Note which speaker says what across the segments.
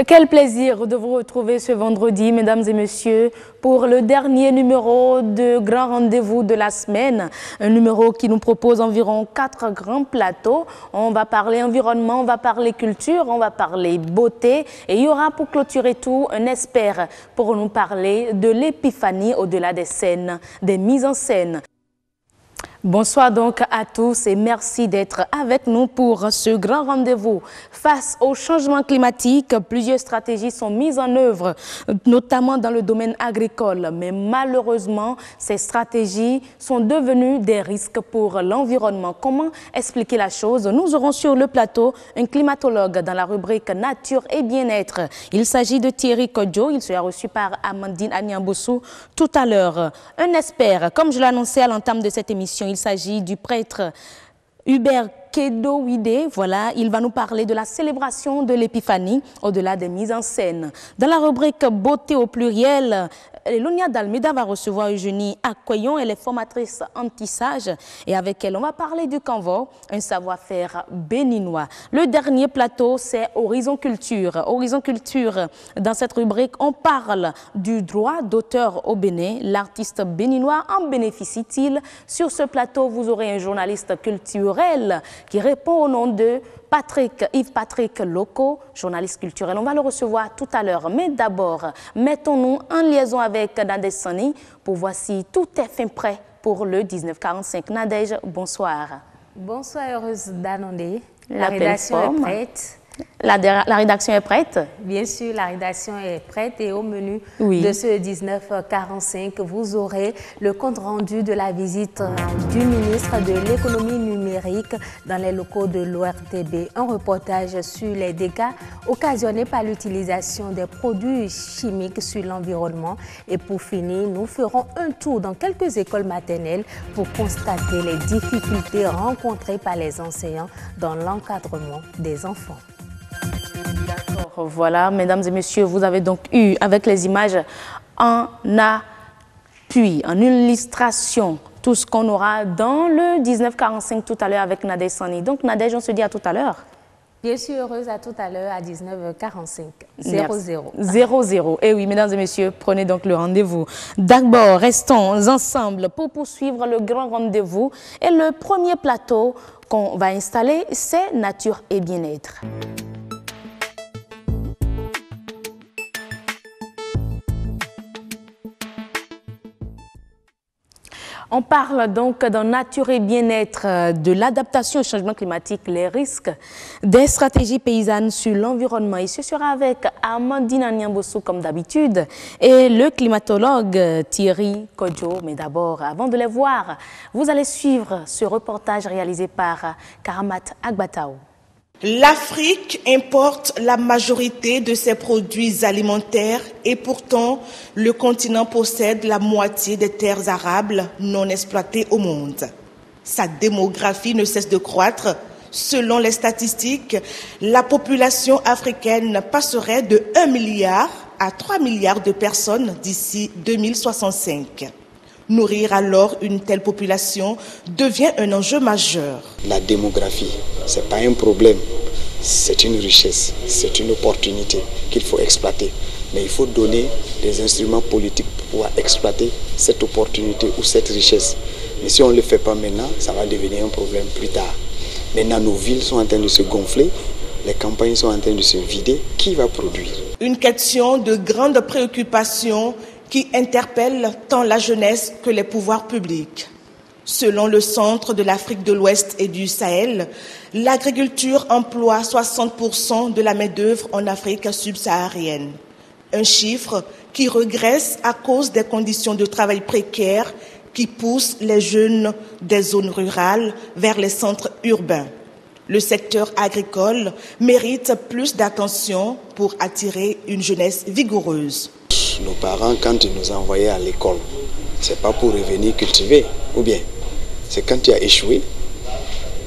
Speaker 1: Quel plaisir de vous retrouver ce vendredi, mesdames et messieurs, pour le dernier numéro de Grand Rendez-vous de la semaine. Un numéro qui nous propose environ 4 grands plateaux. On va parler environnement, on va parler culture, on va parler beauté. Et il y aura pour clôturer tout un expert pour nous parler de l'épiphanie au-delà des scènes, des mises en scène. Bonsoir donc à tous et merci d'être avec nous pour ce grand rendez-vous. Face au changement climatique, plusieurs stratégies sont mises en œuvre, notamment dans le domaine agricole. Mais malheureusement, ces stratégies sont devenues des risques pour l'environnement. Comment expliquer la chose? Nous aurons sur le plateau un climatologue dans la rubrique Nature et bien-être. Il s'agit de Thierry Kodjo. Il sera reçu par Amandine Agnamboussou tout à l'heure. Un expert, comme je l'annonçais à l'entame de cette émission, il s'agit du prêtre Hubert Kedowide. Voilà, il va nous parler de la célébration de l'épiphanie au-delà des mises en scène. Dans la rubrique beauté au pluriel, Elonia Dalmida va recevoir Eugénie Akkoyon. Elle est formatrice anti-sage et avec elle, on va parler du Kanvo, un savoir-faire béninois. Le dernier plateau, c'est Horizon Culture. Horizon Culture, dans cette rubrique, on parle du droit d'auteur au Bénin. L'artiste béninois en bénéficie-t-il? Sur ce plateau, vous aurez un journaliste culturel qui répond au nom de Yves-Patrick Loco, journaliste culturel. On va le recevoir tout à l'heure. Mais d'abord, mettons-nous en liaison avec Nadège Sani pour voir si tout est fin prêt pour le 1945. Nadège, bonsoir.
Speaker 2: Bonsoir, heureuse d'annoncer. La rédaction est prête.
Speaker 1: La rédaction est prête? Bien
Speaker 2: sûr, la rédaction est prête et au menu de ce 1945, vous aurez le compte rendu de la visite du ministre de l'économie numérique dans les locaux de l'ORTB. Un reportage sur les dégâts occasionnés par l'utilisation des produits chimiques sur l'environnement. Et pour finir, nous ferons un tour dans quelques écoles maternelles pour constater les difficultés rencontrées par les enseignants dans l'encadrement des enfants.
Speaker 1: D'accord, voilà, mesdames et messieurs, vous avez donc eu, avec les images en appui, en illustration, tout ce qu'on aura dans le 1945 tout à l'heure avec Nadège Sani. Donc Nadège, on se dit à tout à l'heure.
Speaker 2: Bien sûr, heureuse à tout à l'heure à 19h45, 00.
Speaker 1: 00. Et oui, mesdames et messieurs, prenez donc le rendez-vous. D'abord, restons ensemble pour poursuivre le grand rendez-vous. Et le premier plateau qu'on va installer, c'est Nature et bien-être. On parle donc dans Nature et bien-être de l'adaptation au changement climatique, les risques, des stratégies paysannes sur l'environnement. Et ce sera avec Amandine Agnamboussou comme d'habitude et le climatologue Thierry Kodjo. Mais d'abord, avant de les voir, vous allez suivre ce reportage réalisé par Karamat Agbatao.
Speaker 3: L'Afrique importe la majorité de ses produits alimentaires et pourtant, le continent possède la moitié des terres arables non exploitées au monde. Sa démographie ne cesse de croître. Selon les statistiques, la population africaine passerait de 1 milliard à 3 milliards de personnes d'ici 2065. Nourrir alors une telle population devient un enjeu majeur.
Speaker 4: La démographie, ce n'est pas un problème, c'est une richesse, c'est une opportunité qu'il faut exploiter. Mais il faut donner des instruments politiques pour pouvoir exploiter cette opportunité ou cette richesse. Mais si on ne le fait pas maintenant, ça va devenir un problème plus tard. Maintenant, nos villes sont en train de se gonfler, les campagnes sont en train de se vider. Qui va produire?
Speaker 3: Une question de grande préoccupation qui interpelle tant la jeunesse que les pouvoirs publics. Selon le Centre de l'Afrique de l'Ouest et du Sahel, l'agriculture emploie 60% de la main-d'œuvre en Afrique subsaharienne. Un chiffre qui régresse à cause des conditions de travail précaires qui poussent les jeunes des zones rurales vers les centres urbains. Le secteur agricole mérite plus d'attention pour attirer une jeunesse vigoureuse.
Speaker 4: Nos parents, quand ils nous envoyaient à l'école, c'est pas pour revenir cultiver, ou bien c'est quand tu as échoué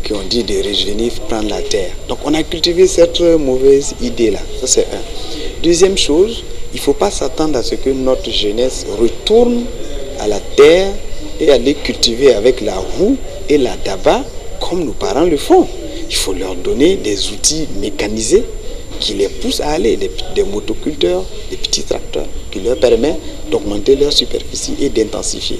Speaker 4: qu'on dit de revenir prendre la terre. Donc on a cultivé cette mauvaise idée-là, ça c'est un. Deuxième chose, il ne faut pas s'attendre à ce que notre jeunesse retourne à la terre et aller cultiver avec la roue et la daba comme nos parents le font. Il faut leur donner des outils mécanisés qui les pousse à aller, des motoculteurs, des petits tracteurs, qui leur permet d'augmenter leur superficie et d'intensifier.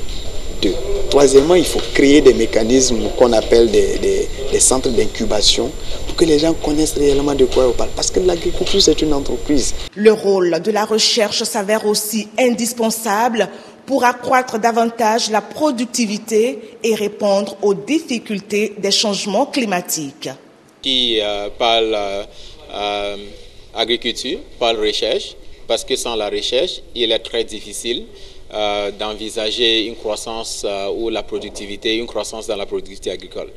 Speaker 4: Troisièmement, il faut créer des mécanismes qu'on appelle des centres d'incubation pour que les gens connaissent réellement de quoi on parle. Parce que l'agriculture, c'est une entreprise.
Speaker 3: Le rôle de la recherche s'avère aussi indispensable pour accroître davantage la productivité et répondre aux difficultés des changements climatiques.
Speaker 5: Qui parle agriculture, parle recherche, parce que sans la recherche, il est très difficile d'envisager une croissance ou la productivité, une croissance dans la productivité agricole.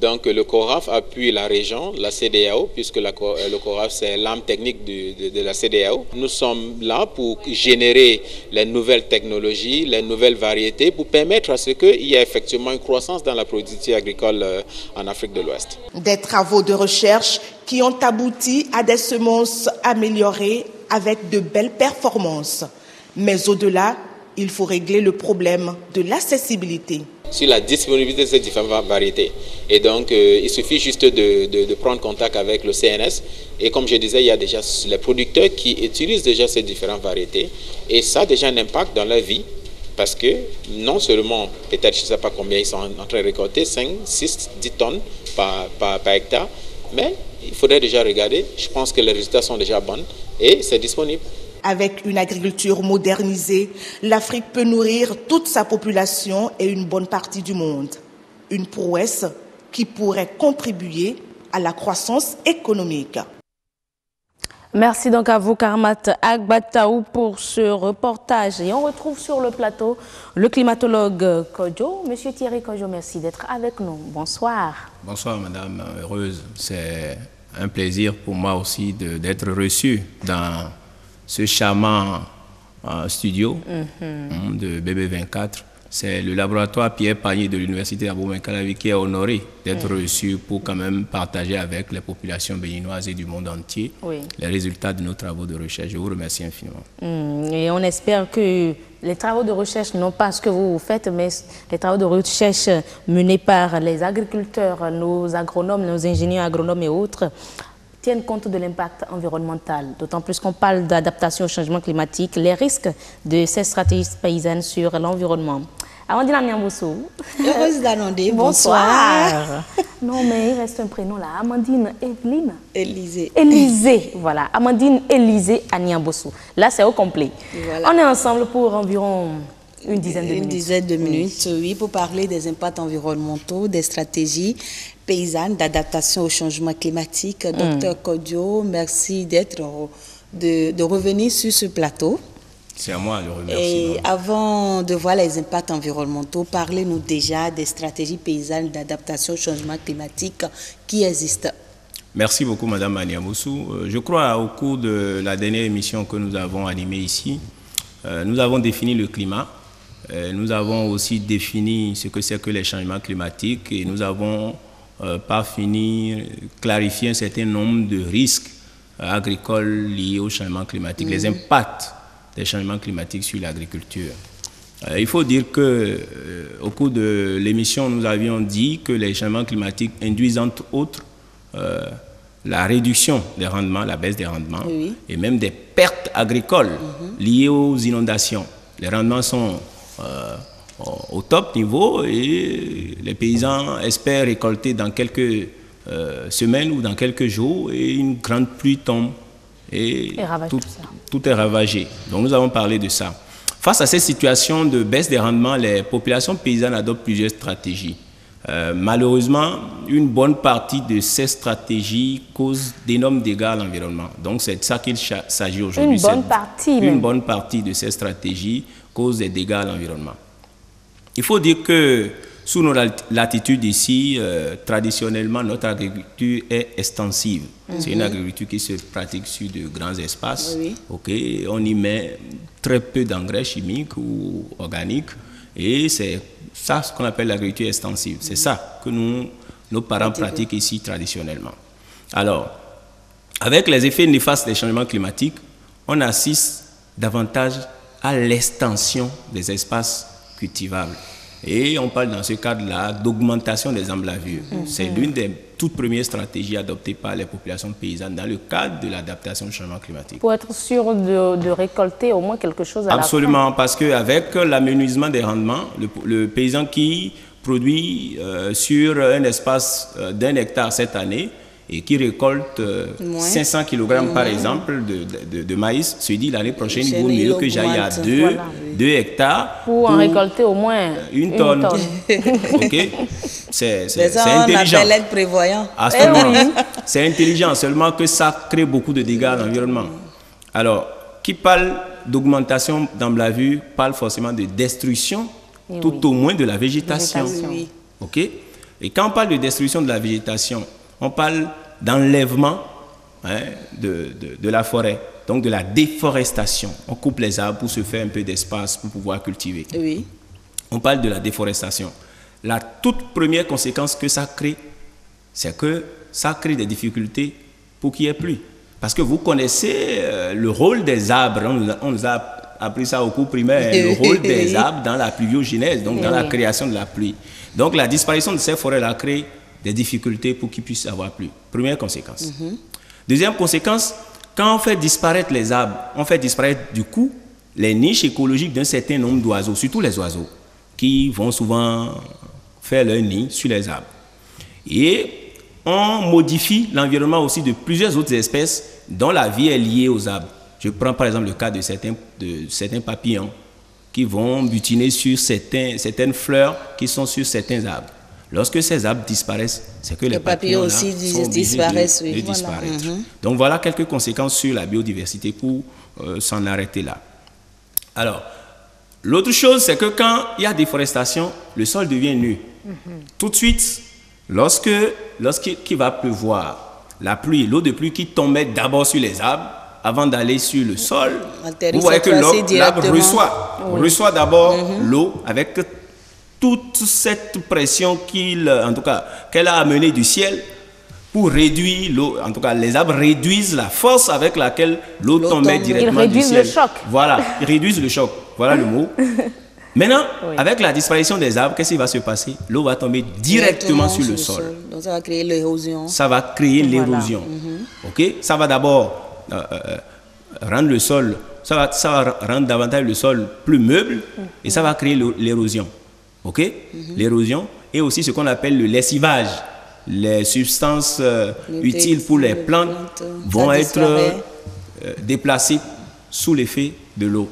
Speaker 5: Donc le CORAF appuie la région, la CEDEAO, puisque le CORAF c'est l'âme technique de la CEDEAO. Nous sommes là pour générer les nouvelles technologies, les nouvelles variétés, pour permettre à ce qu'il y ait effectivement une croissance dans la productivité agricole en Afrique de l'Ouest.
Speaker 3: Des travaux de recherche qui ont abouti à des semences améliorées avec de belles performances. Mais au-delà, il faut régler le problème de l'accessibilité.
Speaker 5: Sur la disponibilité de ces différentes variétés. Et donc, il suffit juste de prendre contact avec le CNS. Et comme je disais, il y a déjà les producteurs qui utilisent déjà ces différentes variétés. Et ça a déjà un impact dans leur vie. Parce que non seulement, peut-être je ne sais pas combien ils sont en train de récolter, 5, 6, 10 tonnes par hectare. Mais il faudrait déjà regarder. Je pense que les résultats sont déjà bons et c'est disponible.
Speaker 3: Avec une agriculture modernisée, l'Afrique peut nourrir toute sa population et une bonne partie du monde. Une prouesse qui pourrait contribuer à la croissance économique.
Speaker 1: Merci donc à vous, Karmat Agbataou, pour ce reportage. Et on retrouve sur le plateau le climatologue Kodjo. Monsieur Thierry Kodjo, merci d'être avec nous. Bonsoir.
Speaker 6: Bonsoir, Madame Heureuse. C'est un plaisir pour moi aussi d'être reçu dans ce charmant studio de BB24. C'est le laboratoire Pierre Pagny de l'Université d'Abomey-Calavi qui est honoré d'être reçu pour quand même partager avec les populations béninoises et du monde entier les résultats de nos travaux de recherche. Je vous remercie infiniment.
Speaker 1: Et on espère que les travaux de recherche, non pas ce que vous faites, mais les travaux de recherche menés par les agriculteurs, nos agronomes, nos ingénieurs agronomes et autres, tiennent compte de l'impact environnemental, d'autant plus qu'on parle d'adaptation au changement climatique, les risques de ces stratégies paysannes sur l'environnement. Amandine Aniambossou.
Speaker 7: Heureuse d'annoncer.
Speaker 1: Bonsoir. Non, mais il reste un prénom là. Amandine Evelyne.
Speaker 7: Élisée.
Speaker 1: Élisée, voilà. Amandine Élisée Aniambossou. Là, c'est au complet. Voilà. On est ensemble pour environ une dizaine de minutes.
Speaker 7: Une dizaine de minutes, oui, pour parler des impacts environnementaux, des stratégies paysannes d'adaptation au changement climatique. Docteur Kodjo, merci de revenir sur ce plateau.
Speaker 6: C'est à moi de remercier.
Speaker 7: Et avant de voir les impacts environnementaux, parlez-nous déjà des stratégies paysannes d'adaptation au changement climatique qui existent.
Speaker 6: Merci beaucoup, Madame Aniambossou. Je crois au cours de la dernière émission que nous avons animée ici, nous avons défini le climat. Nous avons aussi défini ce que c'est que les changements climatiques et nous avons par finir clarifier un certain nombre de risques agricoles liés au changement climatique, les impacts des changements climatiques sur l'agriculture. Il faut dire que au cours de l'émission, nous avions dit que les changements climatiques induisent entre autres la réduction des rendements, la baisse des rendements et même des pertes agricoles liées aux inondations. Les rendements sont au top niveau et les paysans espèrent récolter dans quelques semaines ou dans quelques jours et une grande pluie tombe et tout est ravagé. Donc nous avons parlé de ça. Face à cette situation de baisse des rendements, les populations paysannes adoptent plusieurs stratégies. Malheureusement, une bonne partie de ces stratégies cause d'énormes dégâts à l'environnement. Donc c'est de ça qu'il s'agit aujourd'hui. Une bonne partie de ces stratégies cause des dégâts à l'environnement. Il faut dire que sous nos latitudes ici, traditionnellement, notre agriculture est extensive. C'est une agriculture qui se pratique sur de grands espaces. On y met très peu d'engrais chimiques ou organiques. Et c'est ça ce qu'on appelle l'agriculture extensive. C'est ça que nos parents pratiquent ici traditionnellement. Alors, avec les effets néfastes des changements climatiques, on assiste davantage à l'extension des espaces cultivables. Et on parle dans ce cadre-là d'augmentation des emblavures. C'est l'une des toutes premières stratégies adoptées par les populations paysannes dans le cadre de l'adaptation au changement climatique.
Speaker 1: Pour être sûr de récolter au moins quelque chose à la fin.
Speaker 6: Absolument, parce qu'avec l'amenuisement des rendements, le paysan qui produit sur un espace d'1 hectare cette année et qui récolte 500 kg par exemple de maïs, se dit l'année prochaine, il vaut mieux que j'aille à 2 hectares
Speaker 1: pour en récolter au moins
Speaker 6: une tonne. Ok, c'est intelligent.
Speaker 7: On appelle prévoyant.
Speaker 6: C'est intelligent, seulement que ça crée beaucoup de dégâts à l'environnement. Alors, qui parle d'augmentation dans la vue parle forcément de destruction, tout au moins de la végétation. Ok. Et quand on parle de destruction de la végétation, on parle d'enlèvement de la forêt, donc de la déforestation. On coupe les arbres pour se faire un peu d'espace pour pouvoir cultiver.
Speaker 7: Oui.
Speaker 6: On parle de la déforestation. La toute première conséquence que ça crée, c'est que ça crée des difficultés pour qu'il n'y ait plus. Parce que vous connaissez le rôle des arbres, on nous a appris ça au cours primaire, le rôle des arbres dans la pluviogénèse, donc dans la création de la pluie. Donc la disparition de ces forêts-là crée des difficultés pour qu'ils puissent avoir plus. Première conséquence. Deuxième conséquence, quand on fait disparaître les arbres, on fait disparaître du coup les niches écologiques d'un certain nombre d'oiseaux, surtout les oiseaux, qui vont souvent faire leur nid sur les arbres. Et on modifie l'environnement aussi de plusieurs autres espèces dont la vie est liée aux arbres. Je prends par exemple le cas de certains papillons qui vont butiner sur certaines fleurs qui sont sur certains arbres. Lorsque ces arbres disparaissent, c'est que les papillons aussi disparaissent. Donc voilà quelques conséquences sur la biodiversité pour s'en arrêter là. Alors, l'autre chose, c'est que quand il y a déforestation, le sol devient nu. Tout de suite, lorsqu'il va pleuvoir, la pluie, l'eau de pluie qui tombait d'abord sur les arbres, avant d'aller sur le sol, vous voyez que l'arbre reçoit d'abord l'eau avec toute cette pression qu'elle a amenée du ciel pour réduire l'eau. En tout cas, les arbres réduisent la force avec laquelle l'eau tombait directement du ciel. Ils réduisent le choc. Voilà, ils réduisent le choc. Voilà le mot. Maintenant, avec la disparition des arbres, qu'est-ce qui va se passer? L'eau va tomber directement sur le sol.
Speaker 7: Donc ça va créer l'érosion.
Speaker 6: Ça va créer l'érosion. Ok? Ça va d'abord rendre le sol, ça va rendre davantage le sol plus meuble et ça va créer l'érosion. Ok? L'érosion et aussi ce qu'on appelle le lessivage. Les substances utiles pour les plantes vont être déplacées sous l'effet de l'eau.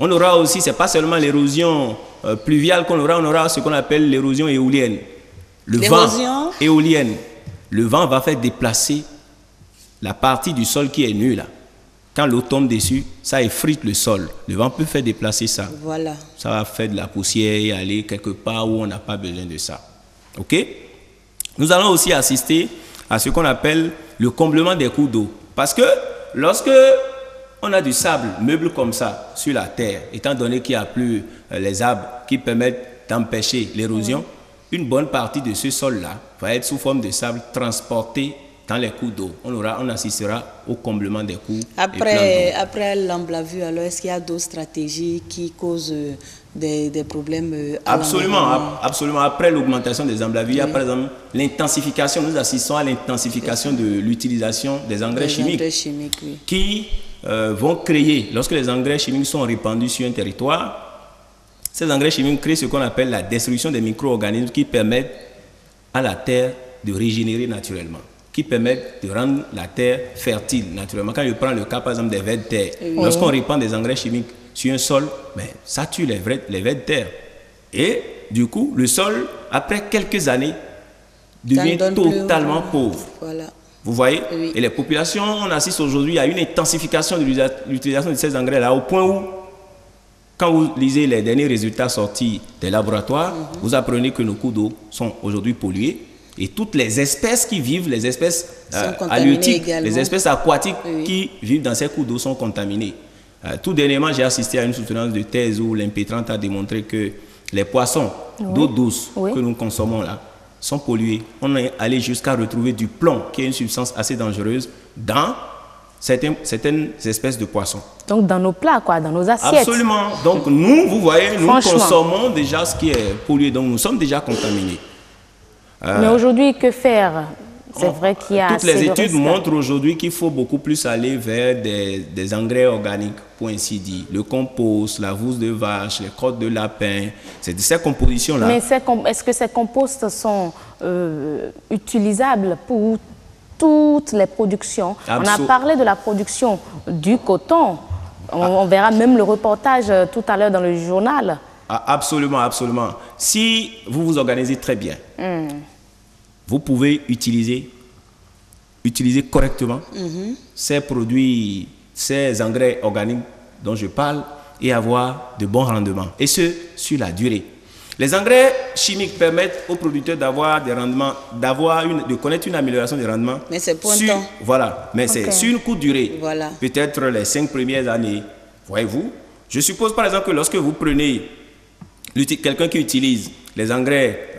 Speaker 6: On aura aussi, c'est pas seulement l'érosion pluviale qu'on aura, on aura ce qu'on appelle l'érosion éolienne. Le vent éolienne. Le vent va faire déplacer la partie du sol qui est nue là. Quand l'eau tombe dessus, ça effrite le sol. Le vent peut faire déplacer ça.
Speaker 7: Voilà.
Speaker 6: Ça va faire de la poussière et aller quelque part où on n'a pas besoin de ça. Ok? Nous allons aussi assister à ce qu'on appelle le comblement des cours d'eau. Parce que lorsque on a du sable meuble comme ça sur la terre, étant donné qu'il n'y a plus les arbres qui permettent d'empêcher l'érosion, une bonne partie de ce sol-là va être sous forme de sable transporté dans les cours d'eau. On assistera au comblement des cours.
Speaker 7: Après l'emblavure, alors est-ce qu'il y a d'autres stratégies qui causent des problèmes
Speaker 6: Absolument. Après l'augmentation des emblavures, il y a par exemple l'intensification. Nous assistons à l'intensification de l'utilisation des engrais chimiques qui vont créer, lorsque les engrais chimiques sont répandus sur un territoire, ces engrais chimiques créent ce qu'on appelle la destruction des micro-organismes qui permettent à la terre de régénérer naturellement, qui permettent de rendre la terre fertile naturellement. Quand je prends le cas par exemple des vers de terre, lorsqu'on répand des engrais chimiques sur un sol, ça tue les vers de terre. Et du coup, le sol, après quelques années, devient totalement pauvre. Voilà. Vous voyez? Et les populations, on assiste aujourd'hui à une intensification de l'utilisation de ces engrais-là, au point où, quand vous lisez les derniers résultats sortis des laboratoires, vous apprenez que nos cours d'eau sont aujourd'hui pollués. Et toutes les espèces qui vivent, les espèces halieutiques, les espèces aquatiques qui vivent dans ces cours d'eau sont contaminées. Tout dernièrement, j'ai assisté à une soutenance de thèse où l'impétrante a démontré que les poissons d'eau douce que nous consommons là sont pollués. On est allé jusqu'à retrouver du plomb, qui est une substance assez dangereuse, dans certaines espèces de poissons.
Speaker 1: Donc dans nos plats, quoi, dans nos assiettes.
Speaker 6: Absolument. Donc nous, vous voyez, nous consommons déjà ce qui est pollué, donc nous sommes déjà contaminés.
Speaker 1: Mais aujourd'hui, que faire? C'est vrai qu'il y a
Speaker 6: toutes les études
Speaker 1: risques.
Speaker 6: montrent aujourd'hui qu'il faut beaucoup plus aller vers des engrais organiques, pour ainsi dire. Le compost, la vousse de vache, les crottes de lapin, c'est de ces compositions-là.
Speaker 1: Mais est-ce que ces composts sont utilisables pour toutes les productions? On a parlé de la production du coton. On verra même le reportage tout à l'heure dans le journal.
Speaker 6: Absolument, absolument. Si vous vous organisez très bien, vous pouvez utiliser correctement ces produits, ces engrais organiques dont je parle et avoir de bons rendements. Et ce, sur la durée. Les engrais chimiques permettent aux producteurs d'avoir des rendements, de connaître une amélioration des rendements.
Speaker 7: Mais c'est pour un temps.
Speaker 6: Voilà, mais c'est sur une courte durée.
Speaker 7: Voilà.
Speaker 6: Peut-être les 5 premières années. Voyez-vous? Je suppose par exemple que lorsque vous prenez quelqu'un qui utilise les engrais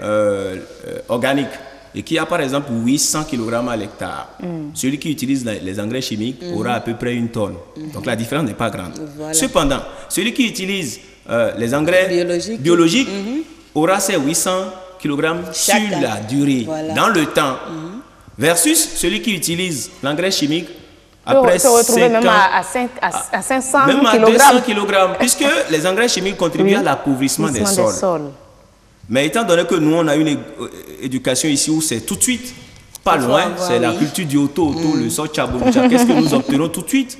Speaker 6: organiques et qui a par exemple 800 kg à l'hectare, celui qui utilise les engrais chimiques aura à peu près 1 tonne. Donc la différence n'est pas grande.
Speaker 7: Voilà.
Speaker 6: Cependant, celui qui utilise les engrais biologiques aura ces 800 kg sur la durée, dans le temps, versus celui qui utilise l'engrais chimique après
Speaker 1: se retrouver même à 500 kg.
Speaker 6: Même à 200 kg, puisque les engrais chimiques contribuent à l'appauvrissement des sols. Mais étant donné que nous, on a une éducation ici où c'est tout de suite, pas loin, c'est la culture du auto, le sol chaboucha, qu'est-ce que nous obtenons tout de suite?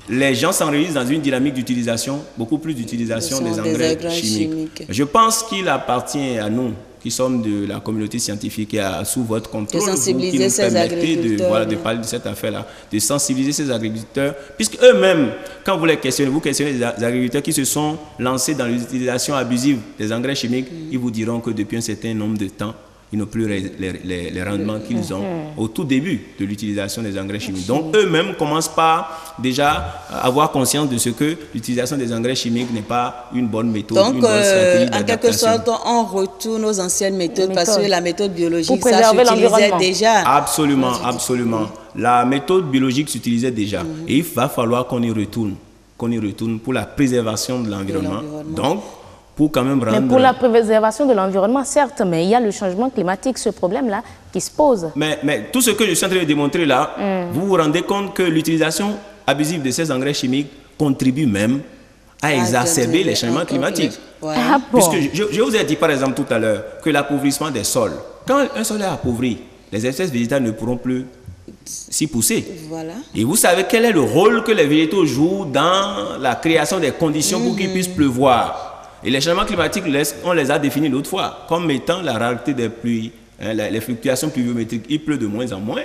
Speaker 6: Les gens s'enregistrent dans une dynamique d'utilisation, beaucoup plus d'utilisation des engrais chimiques. Je pense qu'il appartient à nous, qui sommes de la communauté scientifique et sous votre contrôle, qui nous permettez de parler de cette affaire-là, de sensibiliser ces agriculteurs, puisque eux-mêmes, quand vous les questionnez, vous questionnez des agriculteurs qui se sont lancés dans l'utilisation abusive des engrais chimiques, ils vous diront que depuis un certain nombre de temps, ils n'ont plus les rendements qu'ils ont au tout début de l'utilisation des engrais chimiques. Donc, eux-mêmes commencent par déjà avoir conscience de ce que l'utilisation des engrais chimiques n'est pas une bonne méthode,
Speaker 7: donc,
Speaker 6: une bonne stratégie d'adaptation.
Speaker 7: En quelque sorte, on retourne aux anciennes méthodes parce que la méthode biologique, ça s'utilisait déjà.
Speaker 6: Absolument, absolument. La méthode biologique s'utilisait déjà. Et il va falloir qu'on y retourne pour la préservation de l'environnement. Donc, pour quand même rendre...
Speaker 1: Mais pour la préservation de l'environnement, certes, mais il y a le changement climatique, ce problème-là, qui se pose.
Speaker 6: Mais tout ce que je suis en train de démontrer là, vous vous rendez compte que l'utilisation abusive de ces engrais chimiques contribue même à exacerber les changements climatiques.
Speaker 1: Ah bon?
Speaker 6: Puisque je vous ai dit par exemple tout à l'heure que l'appauvrissement des sols, quand un sol est appauvri, les espèces végétales ne pourront plus s'y pousser.
Speaker 7: Voilà.
Speaker 6: Et vous savez quel est le rôle que les végétaux jouent dans la création des conditions pour qu'il puisse pleuvoir. Et les changements climatiques, on les a définis l'autre fois comme étant la rareté des pluies, les fluctuations pluviométriques. Il pleut de moins en moins.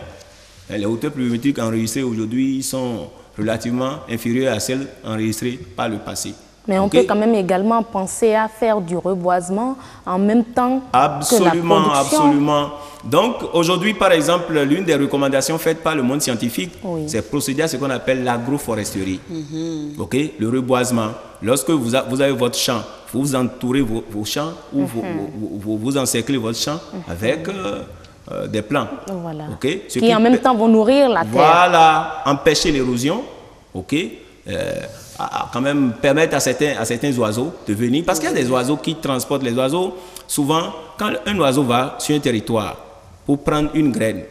Speaker 6: Les hauteurs pluviométriques enregistrées aujourd'hui sont relativement inférieures à celles enregistrées par le passé.
Speaker 1: Mais on peut quand même également penser à faire du reboisement en même temps que la production.
Speaker 6: Absolument. Donc aujourd'hui, par exemple, l'une des recommandations faites par le monde scientifique, c'est procéder à ce qu'on appelle l'agroforesterie. Le reboisement. Lorsque vous avez votre champ, vous entourez vos champs ou vous encerclez votre champ avec des plants.
Speaker 1: Voilà. Qui en même temps vont nourrir la terre.
Speaker 6: Voilà, empêcher l'érosion. Quand même permettre à certains oiseaux de venir, parce qu'il y a des oiseaux qui transportent les oiseaux. Souvent, quand un oiseau va sur un territoire pour prendre une graine,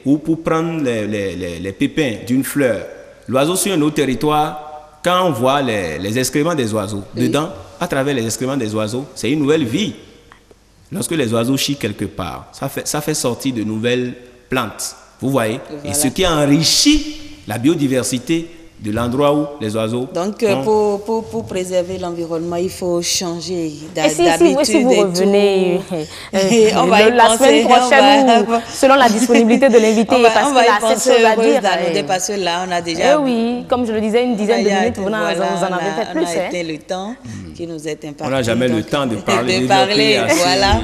Speaker 6: ou pour prendre les pépins d'une fleur, l'oiseau sur un autre territoire, quand on voit les excréments des oiseaux, dedans, à travers les excréments des oiseaux, c'est une nouvelle vie. Lorsque les oiseaux chient quelque part, ça fait sortir de nouvelles plantes. Vous voyez? Voilà. Et ce qui enrichit la biodiversité de l'endroit où les oiseaux...
Speaker 7: Donc, pour préserver l'environnement, il faut changer d'habitude.
Speaker 1: Et si vous revenez la semaine prochaine, selon la disponibilité de l'invité, parce qu'il a cette chose à dire.
Speaker 7: Parce que là, on a déjà...
Speaker 1: oui, comme je le disais, une dizaine de minutes, vous en avez fait plus.
Speaker 7: On a été le temps qui nous est imparti.
Speaker 6: On n'a jamais le temps de parler.
Speaker 7: Voilà.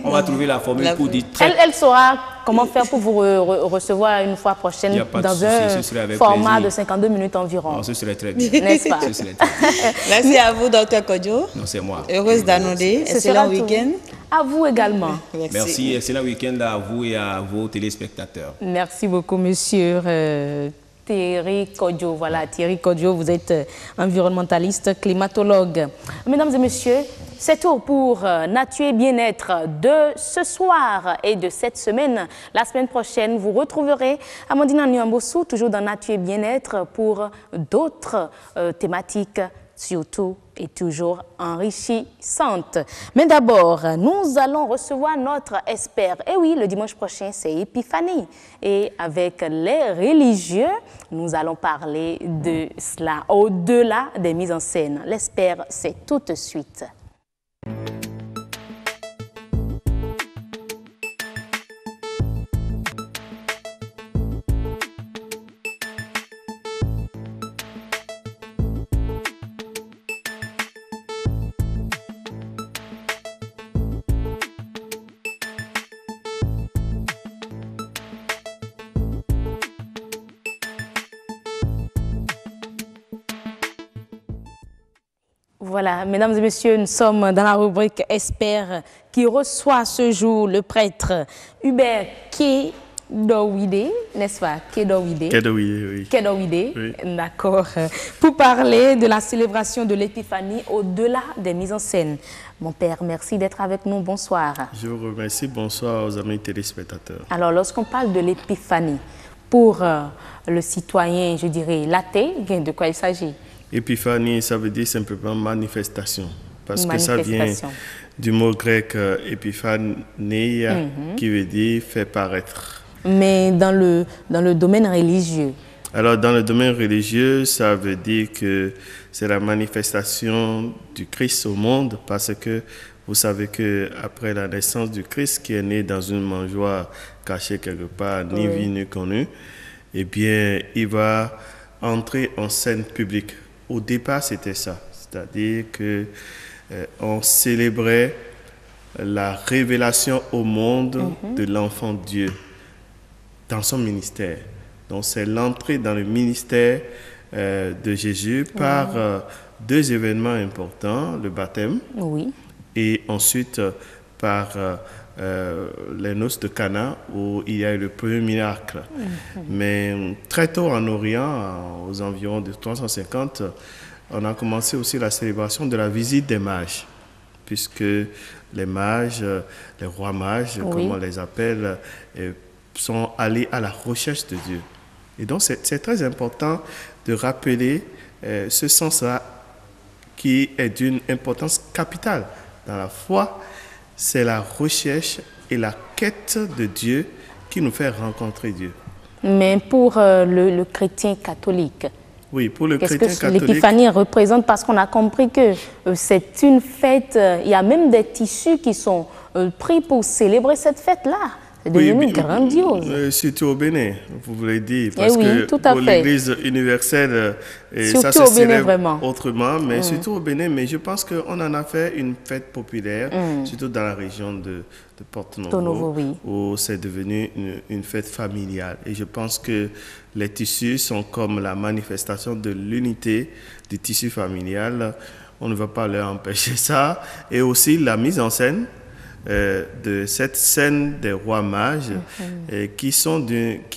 Speaker 6: On va trouver la formule pour dire...
Speaker 1: Elle saura comment faire pour vous recevoir une fois prochaine dans un format de 52 minutes environ.
Speaker 6: Ce serait très bien.
Speaker 1: N'est-ce pas?
Speaker 7: Merci à vous, Dr Kodjo.
Speaker 6: Non, c'est moi.
Speaker 7: Heureuse d'annoncer. Excellent week-end.
Speaker 1: À vous également.
Speaker 6: Merci. Excellent week-end à vous et à vos téléspectateurs.
Speaker 1: Merci beaucoup, monsieur Thierry Kodjo. Voilà, Thierry Kodjo, vous êtes environnementaliste, climatologue. Mesdames et messieurs, C'est tout pour Nature et Bien-être de ce soir et de cette semaine. La semaine prochaine, vous retrouverez Amandine Niambossou, toujours dans Nature et Bien-être, pour d'autres thématiques, surtout et toujours enrichissantes. Mais d'abord, nous allons recevoir notre expert. Et oui, le dimanche prochain, c'est Épiphanie. Et avec les religieux, nous allons parler de cela, au-delà des mises en scène. L'expert, c'est tout de suite. Voilà, mesdames et messieurs, nous sommes dans la rubrique Expert qui reçoit ce jour le prêtre Hubert Kedowide, n'est-ce pas? Kedowide,
Speaker 8: oui.
Speaker 1: Kedowide, oui. D'accord. Pour parler de la célébration de l'Épiphanie au-delà des mises en scène. Mon père, merci d'être avec nous. Bonsoir.
Speaker 8: Je vous remercie. Bonsoir aux amis téléspectateurs.
Speaker 1: Alors, lorsqu'on parle de l'Épiphanie, pour le citoyen, je dirais, l'athée, de quoi il s'agit?
Speaker 8: Épiphanie, ça veut dire simplement manifestation. Parce que ça vient du mot grec épiphaneia, qui veut dire faire paraître.
Speaker 1: Mais dans le domaine religieux?
Speaker 8: Alors, dans le domaine religieux, ça veut dire que c'est la manifestation du Christ au monde, parce que vous savez qu'après la naissance du Christ, qui est né dans une mangeoire cachée quelque part, ni vu ni connu, eh bien, il va entrer en scène publique. Au départ, c'était ça, c'est-à-dire que on célébrait la révélation au monde de l'enfant Dieu dans son ministère. Donc, c'est l'entrée dans le ministère de Jésus par deux événements importants, le baptême et ensuite par les noces de Cana où il y a eu le premier miracle. Mais très tôt en Orient, aux environs de 350, on a commencé aussi la célébration de la visite des mages, puisque les mages, les rois mages, comme on les appelle, sont allés à la recherche de Dieu. Et donc c'est très important de rappeler ce sens-là qui est d'une importance capitale dans la foi. C'est la recherche et la quête de Dieu qui nous fait rencontrer Dieu.
Speaker 1: Mais pour le chrétien catholique,
Speaker 8: oui, pour le chrétien
Speaker 1: qu'est-ce que
Speaker 8: catholique,
Speaker 1: l'Épiphanie représente? Parce qu'on a compris que c'est une fête, il y a même des tissus qui sont pris pour célébrer cette fête-là. C'est devenu grandiose.
Speaker 8: Surtout au Bénin, vous voulez dire, parce
Speaker 1: que
Speaker 8: pour l'Église universelle, ça se célèbre autrement, mais surtout au Bénin. Mais je pense qu'on en a fait une fête populaire, surtout dans la région de Porto-Novo, où c'est devenu une fête familiale. Et je pense que les tissus sont comme la manifestation de l'unité du tissu familial. On ne va pas leur empêcher ça. Et aussi la mise en scène de cette scène des rois mages qui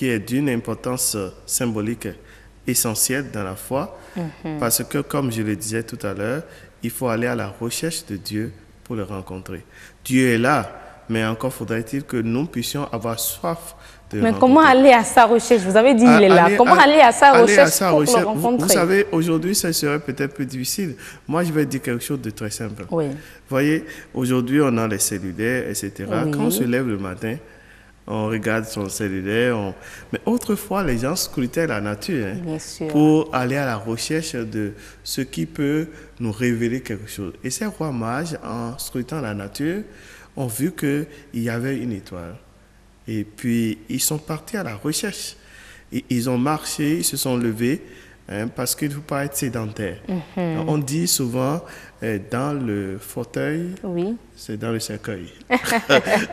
Speaker 8: est d'une importance symbolique essentielle dans la foi, parce que, comme je le disais tout à l'heure, il faut aller à la recherche de Dieu pour le rencontrer. Dieu est là, mais encore faudrait-il que nous puissions avoir soif de
Speaker 1: rencontrer. Mais comment aller à sa recherche? Vous avez dit il est là. Comment aller à sa recherche pour le rencontrer?
Speaker 8: Vous savez, aujourd'hui, ça serait peut-être plus difficile. Moi, je vais dire quelque chose de très simple. Vous voyez, aujourd'hui, on a les cellulaires, etc. Quand on se lève le matin, on regarde son cellulaire. Mais autrefois, les gens scrutaient la nature pour aller à la recherche de ce qui peut nous révéler quelque chose. Et ces rois mages, en scrutant la nature, ont vu qu'il y avait une étoile. Et puis, ils sont partis à la recherche. Et ils ont marché, ils se sont levés, parce qu'il ne faut pas être sédentaire. On dit souvent, dans le fauteuil, c'est dans le cercueil.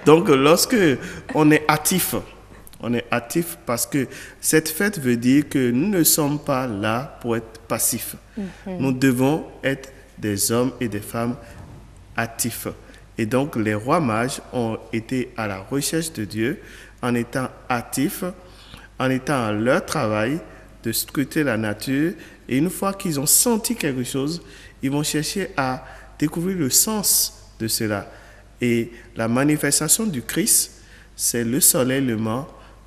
Speaker 8: Donc, lorsque on est actif parce que cette fête veut dire que nous ne sommes pas là pour être passifs. Nous devons être des hommes et des femmes actifs. Et donc, les rois mages ont été à la recherche de Dieu en étant actifs, en étant à leur travail de scruter la nature. Et une fois qu'ils ont senti quelque chose, ils vont chercher à découvrir le sens de cela. Et la manifestation du Christ, c'est le soleil, le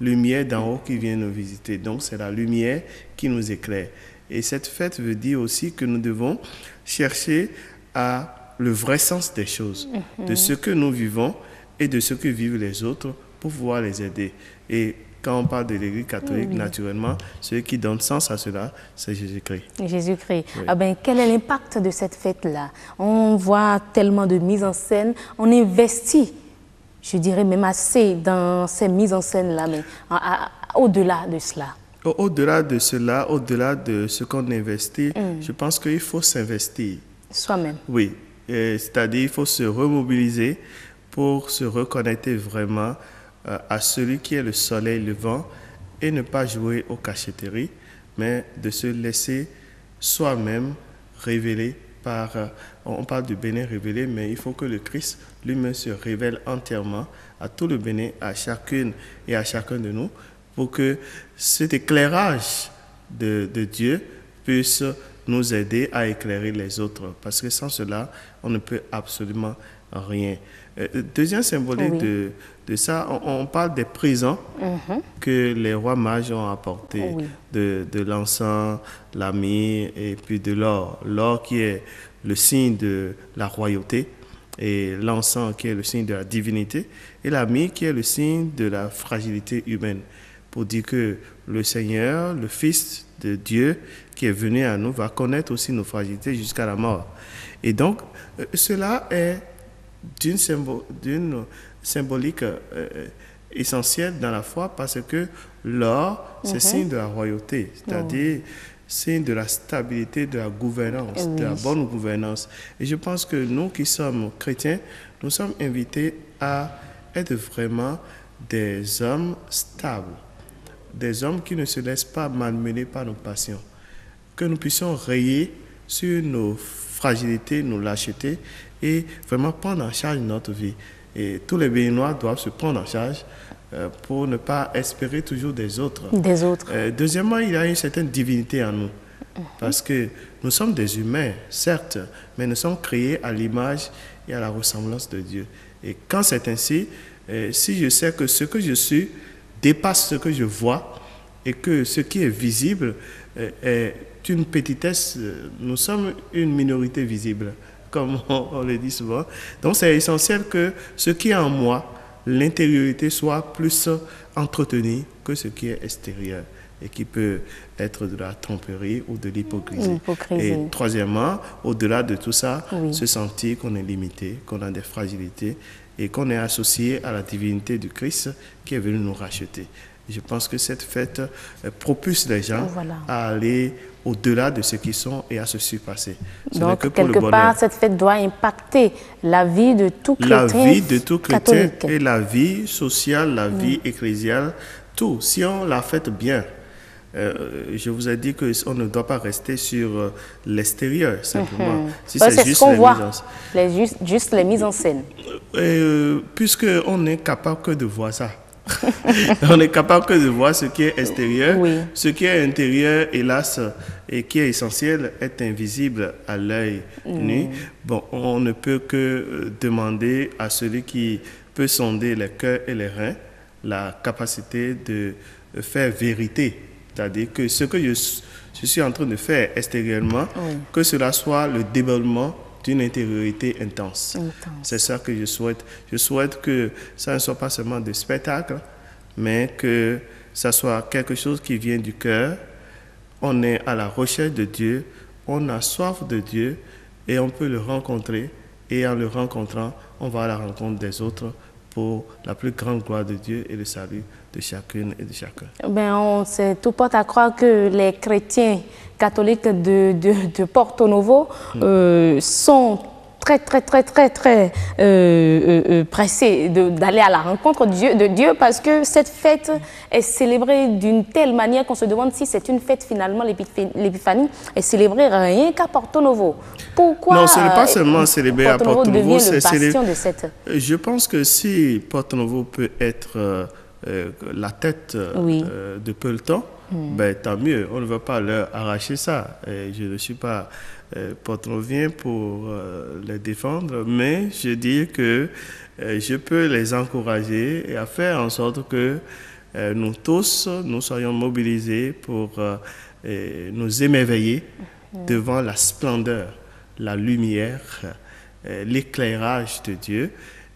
Speaker 8: lumière d'en haut qui vient nous visiter. Donc, c'est la lumière qui nous éclaire. Et cette fête veut dire aussi que nous devons chercher à le vrai sens des choses, de ce que nous vivons et de ce que vivent les autres pour pouvoir les aider. Et quand on parle de l'Église catholique, naturellement, celui qui donne sens à cela, c'est Jésus-Christ.
Speaker 1: Jésus-Christ. Oui. Ah ben, quel est l'impact de cette fête-là? On voit tellement de mise en scène, on investit, je dirais même assez dans ces mises en scène-là, mais au-delà de cela.
Speaker 8: Au-delà de cela, au-delà de ce qu'on investit, je pense qu'il faut s'investir.
Speaker 1: Soi-même.
Speaker 8: Oui, c'est-à-dire il faut se remobiliser pour se reconnecter vraiment à celui qui est le soleil levant et ne pas jouer aux cachotteries, mais de se laisser soi-même révéler par... on parle du Bénin révélé, mais il faut que le Christ lui-même se révèle entièrement à tout le Bénin, à chacune et à chacun de nous, pour que cet éclairage de Dieu puisse nous aider à éclairer les autres. Parce que sans cela, on ne peut absolument rien. Deuxième symbolique de ça, on parle des présents que les rois mages ont apportés, de l'encens, la myrrhe et puis de l'or. L'or qui est le signe de la royauté et l'encens qui est le signe de la divinité et la myrrhe qui est le signe de la fragilité humaine. Pour dire que le Seigneur, le Fils de Dieu qui est venu à nous, va connaître aussi nos fragilités jusqu'à la mort. Et donc, cela est d'une symbolique essentielle dans la foi parce que l'or, c'est signe de la royauté, c'est-à-dire signe de la stabilité, de la gouvernance, de la bonne gouvernance. Et je pense que nous qui sommes chrétiens, nous sommes invités à être vraiment des hommes stables, des hommes qui ne se laissent pas malmener par nos passions, que nous puissions rayer sur nos fragilités, nos lâchetés et vraiment prendre en charge notre vie. Et tous les Béninois doivent se prendre en charge pour ne pas espérer toujours des autres. Deuxièmement, il y a une certaine divinité en nous parce que nous sommes des humains, certes, mais nous sommes créés à l'image et à la ressemblance de Dieu. Et quand c'est ainsi, si je sais que ce que je suis dépasse ce que je vois et que ce qui est visible est une petitesse, nous sommes une minorité visible, comme on le dit souvent. Donc c'est essentiel que ce qui est en moi, l'intériorité, soit plus entretenue que ce qui est extérieur et qui peut être de la tromperie ou de l'hypocrisie. Et troisièmement, au-delà de tout ça, se sentir qu'on est limité, qu'on a des fragilités et qu'on est associé à la divinité du Christ qui est venu nous racheter. Je pense que cette fête propulse les gens à aller au-delà de ce qu'ils sont et à se surpasser.
Speaker 1: Donc, quelque part, cette fête doit impacter la vie de tout chrétien.
Speaker 8: La vie de tout chrétien et la vie sociale, la vie ecclésiale, tout. Si on la fête bien, je vous ai dit qu'on ne doit pas rester sur l'extérieur, simplement. Si
Speaker 1: c'est juste ce qu'on voit, juste les mises en scène.
Speaker 8: Puisqu'on est capable que de voir ça. On est capable que de voir ce qui est extérieur. Ce qui est intérieur, hélas, et qui est essentiel, est invisible à l'œil nu. Bon, on ne peut que demander à celui qui peut sonder les cœurs et les reins la capacité de faire vérité. C'est-à-dire que ce que je suis en train de faire extérieurement, que cela soit le développement d'une intériorité intense. C'est ça que je souhaite. Je souhaite que ça ne soit pas seulement des spectacles, mais que ça soit quelque chose qui vient du cœur. On est à la recherche de Dieu, on a soif de Dieu et on peut le rencontrer. Et en le rencontrant, on va à la rencontre des autres pour la plus grande gloire de Dieu et le salut de chacune et de chacun.
Speaker 1: Tout porte à croire que les chrétiens catholiques de Porto Novo sont très pressés d'aller à la rencontre de Dieu parce que cette fête est célébrée d'une telle manière qu'on se demande si c'est une fête finalement, l'épiphanie est célébrée rien qu'à Porto Novo. Pourquoi
Speaker 8: non, ce n'est pas seulement célébré à Porto Novo,
Speaker 1: c'est célébré.
Speaker 8: Je pense que si Porto Novo peut être la tête de peloton, ben, tant mieux. On ne va pas leur arracher ça. Et je ne suis pas porte-vient pour les défendre, mais je dis que je peux les encourager et à faire en sorte que nous tous, nous soyons mobilisés pour nous émerveiller devant la splendeur, la lumière, l'éclairage de Dieu.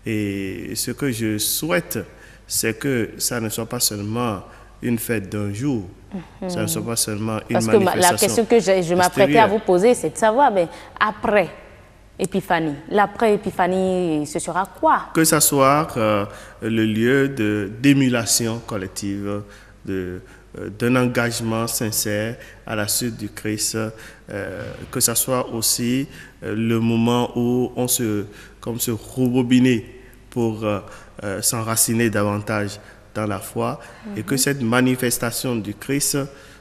Speaker 8: Et ce que je souhaite, c'est que ça ne soit pas seulement une fête d'un jour, ça ne soit pas seulement une manifestation.
Speaker 1: Parce que la question que je m'apprêtais à vous poser, c'est de savoir, mais après Épiphanie, l'après-Épiphanie, ce sera quoi? Que
Speaker 8: ça soit le lieu d'émulation collective, d'un engagement sincère à la suite du Christ, que ça soit aussi le moment où on se rebobiner pour s'enraciner davantage dans la foi, et que cette manifestation du Christ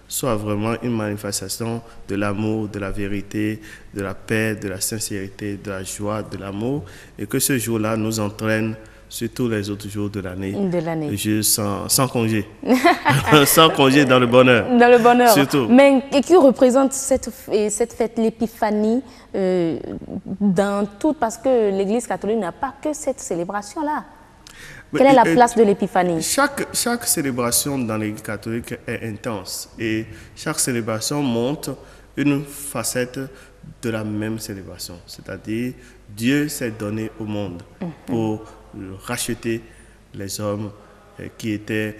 Speaker 8: soit vraiment une manifestation de l'amour, de la vérité, de la paix, de la sincérité, de la joie, de l'amour, et que ce jour-là nous entraîne sur tous les autres jours de l'année. Sans congé. Sans congé dans le bonheur.
Speaker 1: Dans le bonheur.
Speaker 8: Surtout.
Speaker 1: Mais qui représente cette fête, l'Épiphanie, dans tout, parce que l'Église catholique n'a pas que cette célébration-là. Quelle est la place de l'Épiphanie?
Speaker 8: Chaque célébration dans l'Église catholique est intense et chaque célébration montre une facette de la même célébration. C'est-à-dire, Dieu s'est donné au monde pour racheter les hommes qui étaient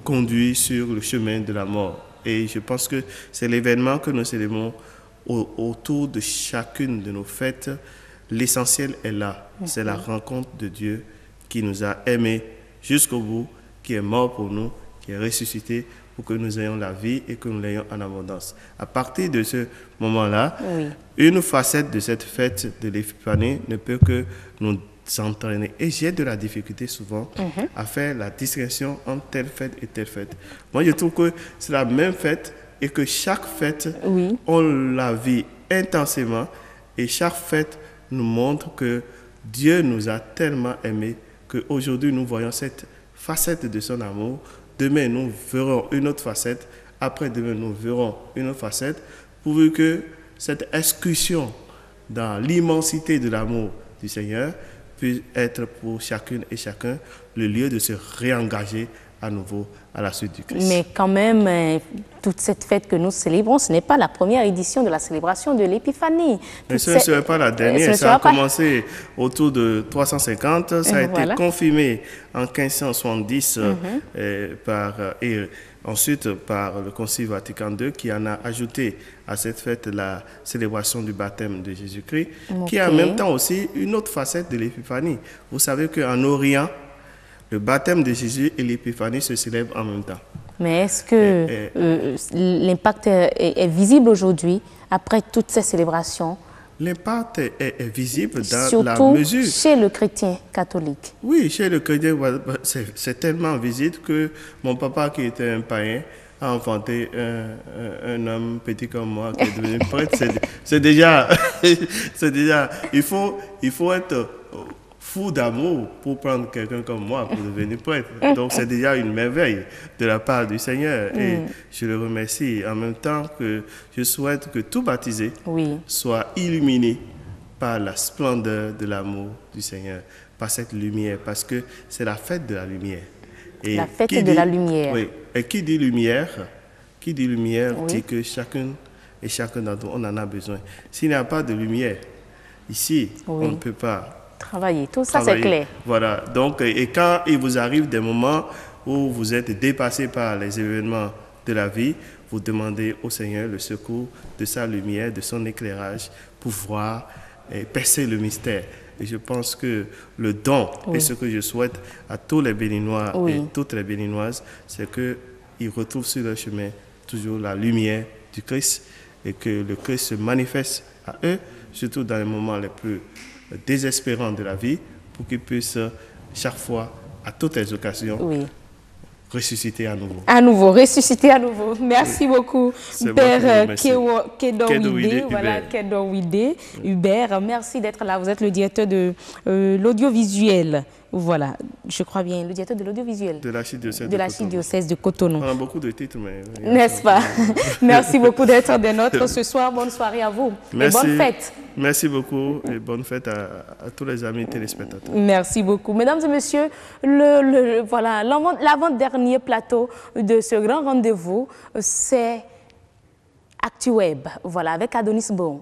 Speaker 8: conduits sur le chemin de la mort. Et je pense que c'est l'événement que nous célébrons autour de chacune de nos fêtes. L'essentiel est là, c'est la rencontre de Dieu qui nous a aimés jusqu'au bout, qui est mort pour nous, qui est ressuscité pour que nous ayons la vie et que nous l'ayons en abondance. À partir de ce moment-là, une facette de cette fête de l'Épiphanie ne peut que nous entraîner. Et j'ai de la difficulté souvent à faire la distinction entre telle fête et telle fête. Moi, je trouve que c'est la même fête et que chaque fête, on la vit intensément et chaque fête nous montre que Dieu nous a tellement aimés qu'aujourd'hui nous voyons cette facette de son amour. Demain nous verrons une autre facette. Après-demain nous verrons une autre facette. Pourvu que cette excursion dans l'immensité de l'amour du Seigneur puisse être pour chacune et chacun le lieu de se réengager à nouveau à la suite du Christ.
Speaker 1: Mais quand même, toute cette fête que nous célébrons, ce n'est pas la première édition de la célébration de l'Épiphanie.
Speaker 8: Mais ce ne serait pas la dernière. Ça a commencé autour de 350. Ça a été confirmé en 1570 et ensuite par le Concile Vatican II qui en a ajouté à cette fête la célébration du baptême de Jésus-Christ, qui est en même temps aussi une autre facette de l'Épiphanie. Vous savez qu'en Orient, le baptême de Jésus et l'Épiphanie se célèbrent en même temps.
Speaker 1: Mais est-ce que l'impact est visible aujourd'hui, après toutes ces célébrations?
Speaker 8: L'impact est visible dans
Speaker 1: surtout
Speaker 8: la mesure...
Speaker 1: chez le chrétien catholique.
Speaker 8: Oui, chez le chrétien, c'est tellement visible que mon papa, qui était un païen, a enfanté un homme petit comme moi qui est devenu prêtre. C'est déjà... Il faut être fou d'amour pour prendre quelqu'un comme moi pour devenir prêtre. Donc c'est déjà une merveille de la part du Seigneur et je le remercie. En même temps que je souhaite que tout baptisé soit illuminé par la splendeur de l'amour du Seigneur, par cette lumière, parce que c'est la fête de la lumière.
Speaker 1: Et la fête de la lumière.
Speaker 8: Oui. Et qui dit lumière dit que chacun et chacun d'entre nous, on en a besoin. S'il n'y a pas de lumière ici, on ne peut pas
Speaker 1: travailler. Tout ça, c'est clair.
Speaker 8: Voilà. Donc, et quand il vous arrive des moments où vous êtes dépassé par les événements de la vie, vous demandez au Seigneur le secours de sa lumière, de son éclirage, pour voir et percer le mystère. Et je pense que le don, et ce que je souhaite à tous les Béninois et toutes les Béninoises, c'est qu'ils retrouvent sur leur chemin toujours la lumière du Christ et que le Christ se manifeste à eux, surtout dans les moments les plus désespérants de la vie, pour qu'ils puissent chaque fois, à toutes les occasions, ressusciter à nouveau.
Speaker 1: À nouveau, ressusciter à nouveau. Merci beaucoup, Père Kedowide. Voilà, Kedowide, Hubert. Merci d'être là. Vous êtes le directeur de l'audiovisuel. Voilà, je crois bien, le directeur de l'audiovisuel.
Speaker 8: De
Speaker 1: l'archidiocèse de Cotonou.
Speaker 8: On a beaucoup de titres, mais...
Speaker 1: N'est-ce pas? Merci beaucoup d'être des nôtres ce soir. Bonne soirée à vous.
Speaker 8: Merci.
Speaker 1: Et bonne fête.
Speaker 8: Merci beaucoup et bonne fête à tous les amis téléspectateurs.
Speaker 1: Merci beaucoup. Mesdames et messieurs, voilà, l'avant-dernier plateau de ce grand rendez-vous, c'est ActuWeb. Voilà, avec Adonis Bon.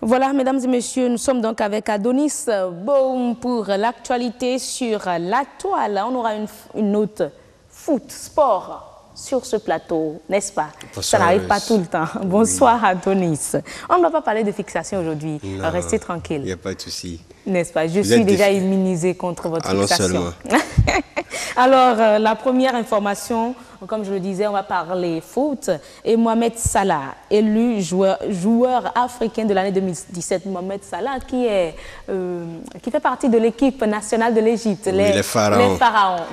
Speaker 1: Voilà, mesdames et messieurs, nous sommes donc avec Adonis Boum pour l'actualité sur la toile. On aura une note foot, sport sur ce plateau, n'est-ce pas? Bonsoir, ça n'arrive pas tout le temps. Bonsoir, oui. Adonis. On ne va pas parler de fixation aujourd'hui. Restez tranquille.
Speaker 9: Il n'y a pas de souci.
Speaker 1: N'est-ce pas? Je suis déjà immunisée contre votre fixation. Alors, la première information, comme je le disais, on va parler foot. Et Mohamed Salah, élu joueur africain de l'année 2017. Mohamed Salah qui fait partie de l'équipe nationale de l'Égypte, oui, les pharaons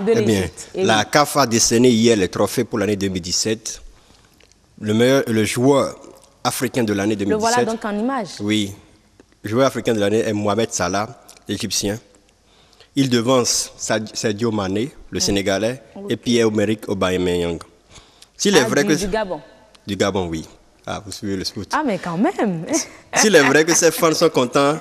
Speaker 1: de l'Égypte.
Speaker 9: La CAF a décerné hier les trophées pour l'année 2017. Le joueur africain de l'année 2017.
Speaker 1: Le voilà donc en image.
Speaker 9: Oui. Le joueur africain de l'année est Mohamed Salah, l'Égyptien. Il devance Sadio Mané, le Sénégalais, et Pierre-Emerick Aubameyang. S'il est vrai que...
Speaker 1: Du Gabon.
Speaker 9: Du Gabon, oui. Ah, vous suivez le foot.
Speaker 1: Ah, mais quand même.
Speaker 9: S'il est vrai que ces fans sont contents,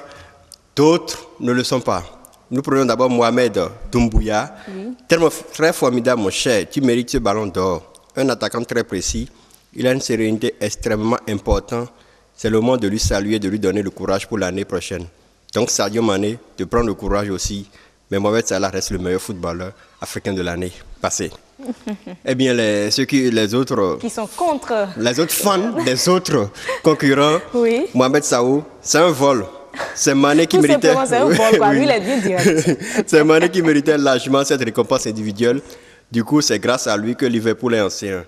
Speaker 9: d'autres ne le sont pas. Nous prenons d'abord Mohamed Doumbouya. Oui. Tellement très formidable, mon cher. Tu mérites ce ballon d'or. Un attaquant très précis. Il a une sérénité extrêmement importante. C'est le moment de lui saluer, de lui donner le courage pour l'année prochaine. Donc Sadio Mané, de prendre le courage aussi. Mais Mohamed Salah reste le meilleur footballeur africain de l'année passée. Eh bien, les autres...
Speaker 1: Qui sont contre...
Speaker 9: Les autres fans des autres concurrents, oui. Mohamed Salah, c'est un vol. C'est Mané qui méritait...
Speaker 1: C'est un vol, quoi. Lui, il est bien direct.
Speaker 9: C'est Mané qui méritait largement cette récompense individuelle. Du coup, c'est grâce à lui que Liverpool est ancien.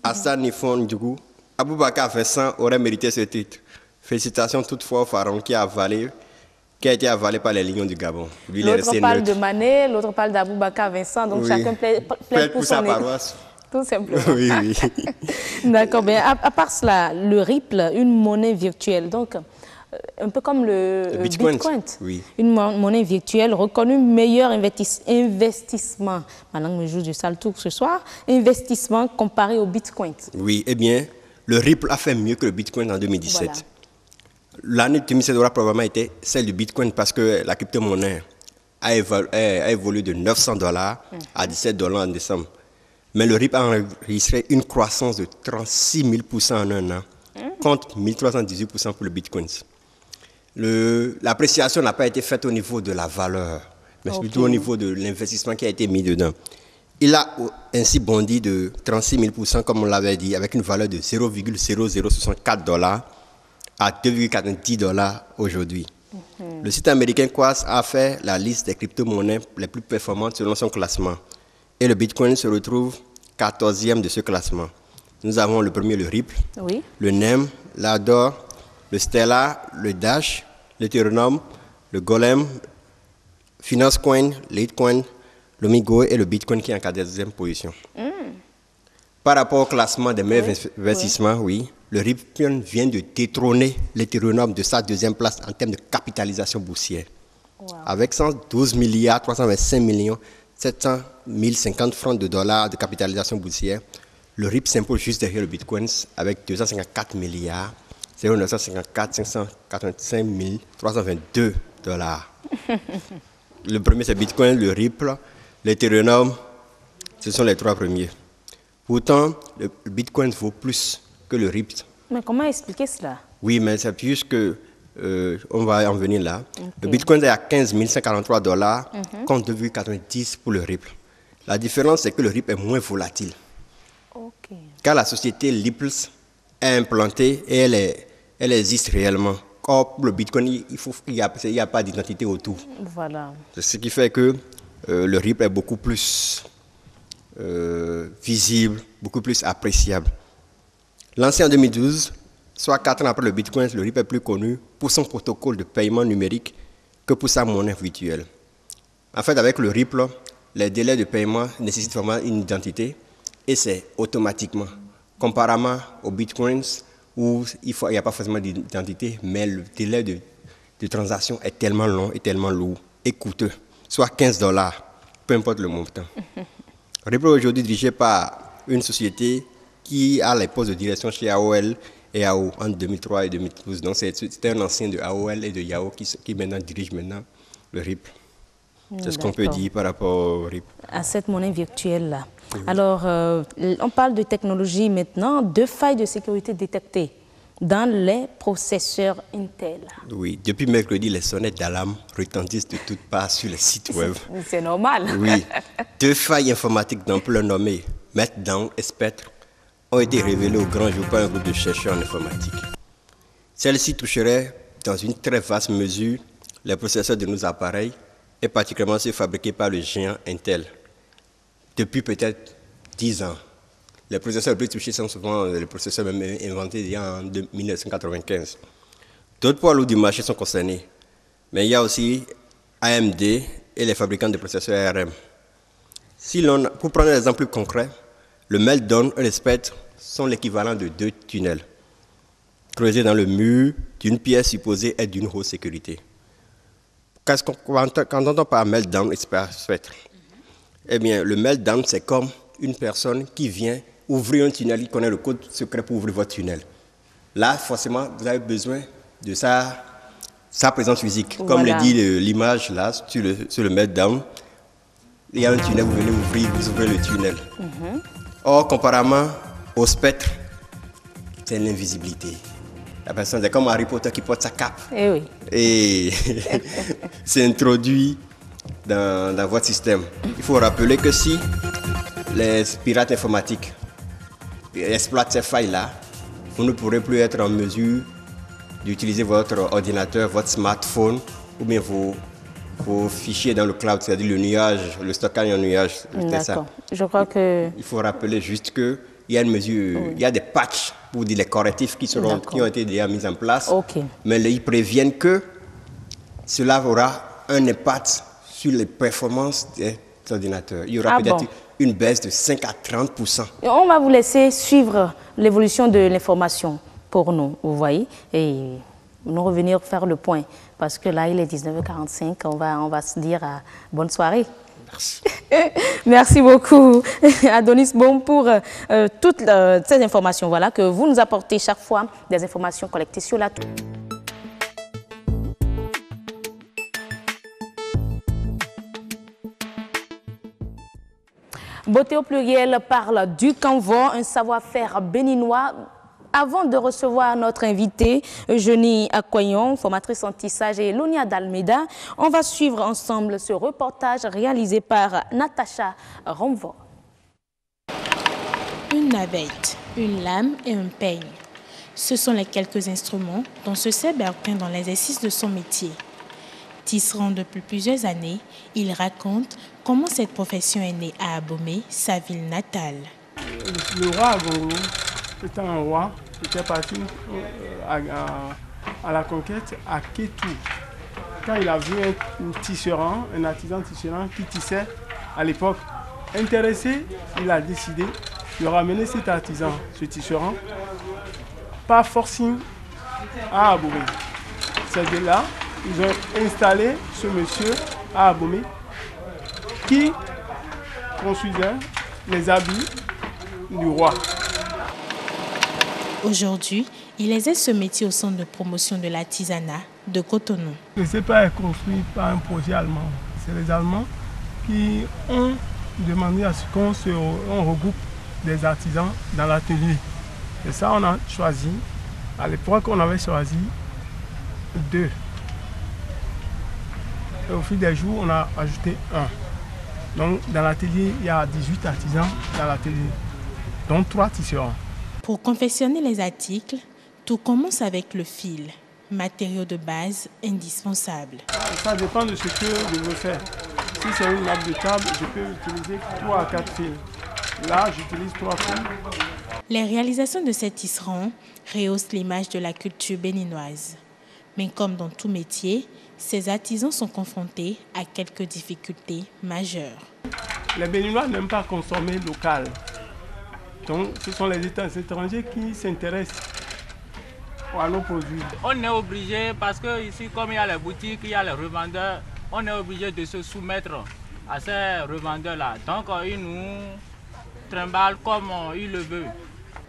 Speaker 9: Hassan Nifon, du coup, Aboubakar Vincent aurait mérité ce titre. Félicitations toutefois au pharaon qui a été avalé par les Lions du Gabon.
Speaker 1: L'autre parle de Mané, l'autre parle d'Aboubacar Vincent, donc oui. Chacun plaide pour
Speaker 9: sa paroisse.
Speaker 1: Tout simplement.
Speaker 9: Oui, oui.
Speaker 1: D'accord, bien. À part cela, le Ripple, une monnaie virtuelle, donc un peu comme le Bitcoin.
Speaker 9: Oui.
Speaker 1: Une monnaie virtuelle reconnue meilleur investissement. Maintenant, je joue du sale tour ce soir. Investissement comparé au Bitcoin.
Speaker 9: Oui, eh bien, le Ripple a fait mieux que le Bitcoin en 2017. Voilà. L'année 2017 aura probablement été celle du Bitcoin parce que la crypto-monnaie a évolué de $900 à $17 en décembre. Mais le Ripple a enregistré une croissance de 36 000% en un an, contre 1318% pour le Bitcoin. L'appréciation n'a pas été faite au niveau de la valeur, mais plutôt au niveau de l'investissement qui a été mis dedans. Il a ainsi bondi de 36 000%, comme on l'avait dit, avec une valeur de $0,0064 à $2,90 aujourd'hui. Le site américain Quartz a fait la liste des crypto-monnaies les plus performantes selon son classement. Et le Bitcoin se retrouve 14e de ce classement. Nous avons le premier, le Ripple, oui. Le NEM, l'Ador, le Stellar, le Dash, l'Ethereum, le Golem, Financecoin, Litecoin, le Migo et le Bitcoin qui est en 14e position. Par rapport au classement des meilleurs investissements, oui, le Ripple vient de détrôner l'Ethereum de sa deuxième place en termes de capitalisation boursière. Wow. Avec 112 milliards 325 millions 700 050 francs de dollars de capitalisation boursière, le Ripple s'impose juste derrière le Bitcoin avec 254 milliards 0954 585 322 dollars. Le premier c'est Bitcoin, le Ripple, l'Ethereum, ce sont les trois premiers. Pourtant, le Bitcoin vaut plus que le Ripple.
Speaker 1: Mais comment expliquer cela?
Speaker 9: Oui, mais c'est juste que, on va en venir là. Okay. Le Bitcoin est à 15 143 dollars contre 2,90 pour le Ripple. La différence, c'est que le Ripple est moins volatile. Okay. Car la société Ripple est implantée et elle est elle existe réellement. Or, pour le Bitcoin, il n'y a pas d'identité autour.
Speaker 1: Voilà.
Speaker 9: C'est ce qui fait que le Ripple est beaucoup plus visible, beaucoup plus appréciable. Lancé en 2012, soit 4 ans après le Bitcoin, le Ripple est plus connu pour son protocole de paiement numérique que pour sa monnaie virtuelle. En fait, avec le Ripple, les délais de paiement nécessitent vraiment une identité et c'est automatiquement. Comparément aux Bitcoins, où il n'y a pas forcément d'identité, mais le délai de transaction est tellement long et tellement lourd et coûteux, soit $15, peu importe le montant. Ripple est aujourd'hui dirigé par une société qui a les postes de direction chez AOL et Yahoo en 2003 et 2012. Donc c'est un ancien de AOL et de Yahoo qui maintenant dirige le Ripple. C'est ce qu'on peut dire par rapport au Ripple.
Speaker 1: À cette monnaie virtuelle-là.
Speaker 9: Oui.
Speaker 1: Alors, on parle de technologie maintenant, 2 failles de sécurité détectées dans les processeurs Intel.
Speaker 9: Oui, depuis mercredi, les sonnettes d'alarme retentissent de toutes parts sur les sites web.
Speaker 1: C'est normal.
Speaker 9: Oui, 2 failles informatiques d'ampleur nommées Meltdown et Spectre ont été révélées au grand jour par un groupe de chercheurs en informatique. Celles-ci toucheraient dans une très vaste mesure les processeurs de nos appareils et particulièrement ceux fabriqués par le géant Intel. Depuis peut-être 10 ans, les processeurs les plus touchés sont souvent les processeurs même inventés en 1995. D'autres poids lourds du marché sont concernés, mais il y a aussi AMD et les fabricants de processeurs ARM. Pour prendre un exemple plus concret, le Meltdown et le Spectre sont l'équivalent de 2 tunnels creusés dans le mur d'une pièce supposée être d'une haute sécurité. Quand on entend par Meltdown et Spectre, eh bien, le Meltdown, c'est comme une personne qui vient ouvrir un tunnel, qui connaît le code secret pour ouvrir votre tunnel. Là, forcément, vous avez besoin de sa présence physique. Comme le dit l'image là, sur le Meltdown, il y a un tunnel, vous venez ouvrir, vous ouvrez le tunnel. Or, comparément au Spectre, c'est l'invisibilité. La personne, c'est comme Harry Potter qui porte sa cape.
Speaker 1: Eh oui.
Speaker 9: Et c'est introduit dans votre système. Il faut rappeler que si les pirates informatiques exploitent ces failles-là, vous ne pourrez plus être en mesure d'utiliser votre ordinateur, votre smartphone ou bien vos fichiers dans le cloud, c'est-à-dire le nuage, le stockage en nuage.
Speaker 1: D'accord. Je crois que...
Speaker 9: Il faut rappeler juste qu'il y a une mesure, il y a des patchs pour dire les correctifs qui ont été déjà mis en place, mais ils préviennent que cela aura un impact sur les performances des ordinateurs. Il y aura peut-être une baisse de 5 à 30%.
Speaker 1: Et on va vous laisser suivre l'évolution de l'information pour nous, vous voyez, et nous revenir faire le point, parce que là, il est 19h45, on va se dire bonne soirée.
Speaker 9: Merci.
Speaker 1: Merci beaucoup, Adonis Boum, pour toutes ces informations que vous nous apportez chaque fois, des informations collectées sur la tour. Beauté au pluriel parle du canevas, un savoir-faire béninois. Avant de recevoir notre invité, Eugénie Accoyon, formatrice en tissage, et Lonia d'Almeida, on va suivre ensemble ce reportage réalisé par Natacha Romvo.
Speaker 10: Une navette, une lame et un peigne. Ce sont les quelques instruments dont se sert Berquin dans l'exercice de son métier. Tisserand depuis plusieurs années, il raconte comment cette profession est née à Abomey, sa ville natale.
Speaker 11: Le roi Agongo était un roi qui était parti à la conquête à Kétou. Quand il a vu un tisserand, un artisan tisserand qui tissait à l'époque, intéressé, il a décidé de ramener cet artisan, ce tisserand, par forcing à Abomey. C'est de là ils ont installé ce monsieur à Abomey qui construisait les habits du roi.
Speaker 10: Aujourd'hui, il exerce ce métier au centre de promotion de l'artisanat de Cotonou.
Speaker 11: Ce n'est pas construit par un projet allemand. C'est les Allemands qui ont demandé à ce qu'on regroupe des artisans dans l'atelier. Et ça, on a choisi. À l'époque, on avait choisi 2. Et au fil des jours, on a ajouté 1. Donc, dans l'atelier, il y a 18 artisans dans l'atelier, dont 3 tisserands.
Speaker 10: Pour confectionner les articles, Tout commence avec le fil, matériau de base indispensable.
Speaker 11: Ça dépend de ce que je veux faire. Si c'est une nappe de table, je peux utiliser 3 à 4 fils. Là, j'utilise 3 fils.
Speaker 10: Les réalisations de ces tisserands rehaussent l'image de la culture béninoise. Mais comme dans tout métier, ces artisans sont confrontés à quelques difficultés majeures.
Speaker 11: Les Béninois n'aiment pas consommer local. Donc, ce sont les étrangers qui s'intéressent à nos produits.
Speaker 12: On est obligé, parce que ici, comme il y a les boutiques, il y a les revendeurs, on est obligé de se soumettre à ces revendeurs-là. Donc, ils nous trimballent comme ils le veulent.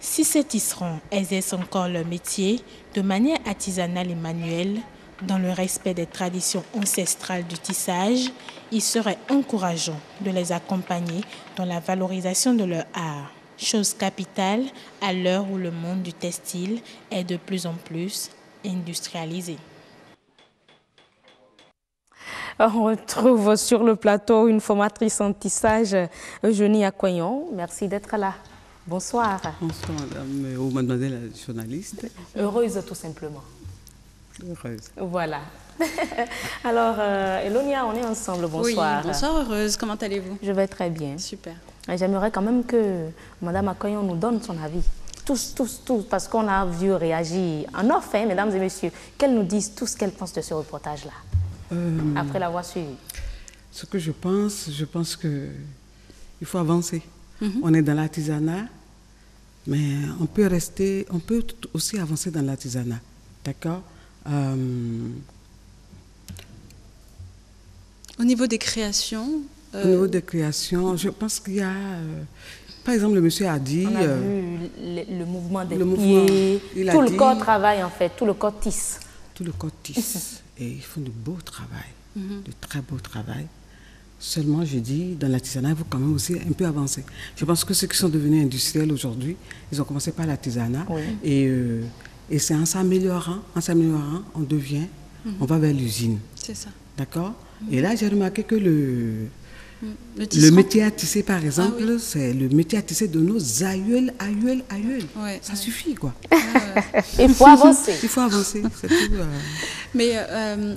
Speaker 10: Si ces tisserands exercent encore leur métier de manière artisanale et manuelle, dans le respect des traditions ancestrales du tissage, il serait encourageant de les accompagner dans la valorisation de leur art. Chose capitale à l'heure où le monde du textile est de plus en plus industrialisé.
Speaker 1: On retrouve sur le plateau une formatrice en tissage, Eugénie Accoyon. Merci d'être là. Bonsoir.
Speaker 13: Bonsoir, madame ou mademoiselle la journaliste.
Speaker 1: Heureuse, tout simplement.
Speaker 13: Heureuse.
Speaker 1: Voilà. Alors, Elonia, on est ensemble. Bonsoir.
Speaker 14: Oui, bonsoir, heureuse. Comment allez-vous?
Speaker 1: Je vais très bien.
Speaker 14: Super.
Speaker 1: J'aimerais quand même que Madame Accoyon nous donne son avis. Tous, parce qu'on a vu réagir en off, hein, mesdames et messieurs. Qu'elle nous dise tout ce qu'elle pense de ce reportage-là, après l'avoir suivi.
Speaker 13: Ce que je pense qu'il faut avancer. On est dans l'artisanat, mais on peut aussi avancer dans l'artisanat, d'accord?
Speaker 14: Au niveau des créations
Speaker 13: Au niveau des créations, je pense qu'il y a... par exemple, le monsieur a dit...
Speaker 1: On a vu le mouvement des pieds, tout le corps travaille en fait, tout le corps tisse.
Speaker 13: Tout le corps tisse, et ils font de beau travail, de très beau travail. Seulement, je dis, dans l'artisanat, il faut quand même aussi un peu avancer. Je pense que ceux qui sont devenus industriels aujourd'hui, ils ont commencé par l'artisanat. Oui. Et c'est en s'améliorant, on devient, on va vers l'usine. C'est ça. D'accord? Et là, j'ai remarqué que le métier à tisser, par exemple, c'est le métier à tisser de nos aïeuls. Ouais, ça suffit, quoi.
Speaker 1: Il faut avancer.
Speaker 13: Il faut avancer, c'est tout.
Speaker 14: Mais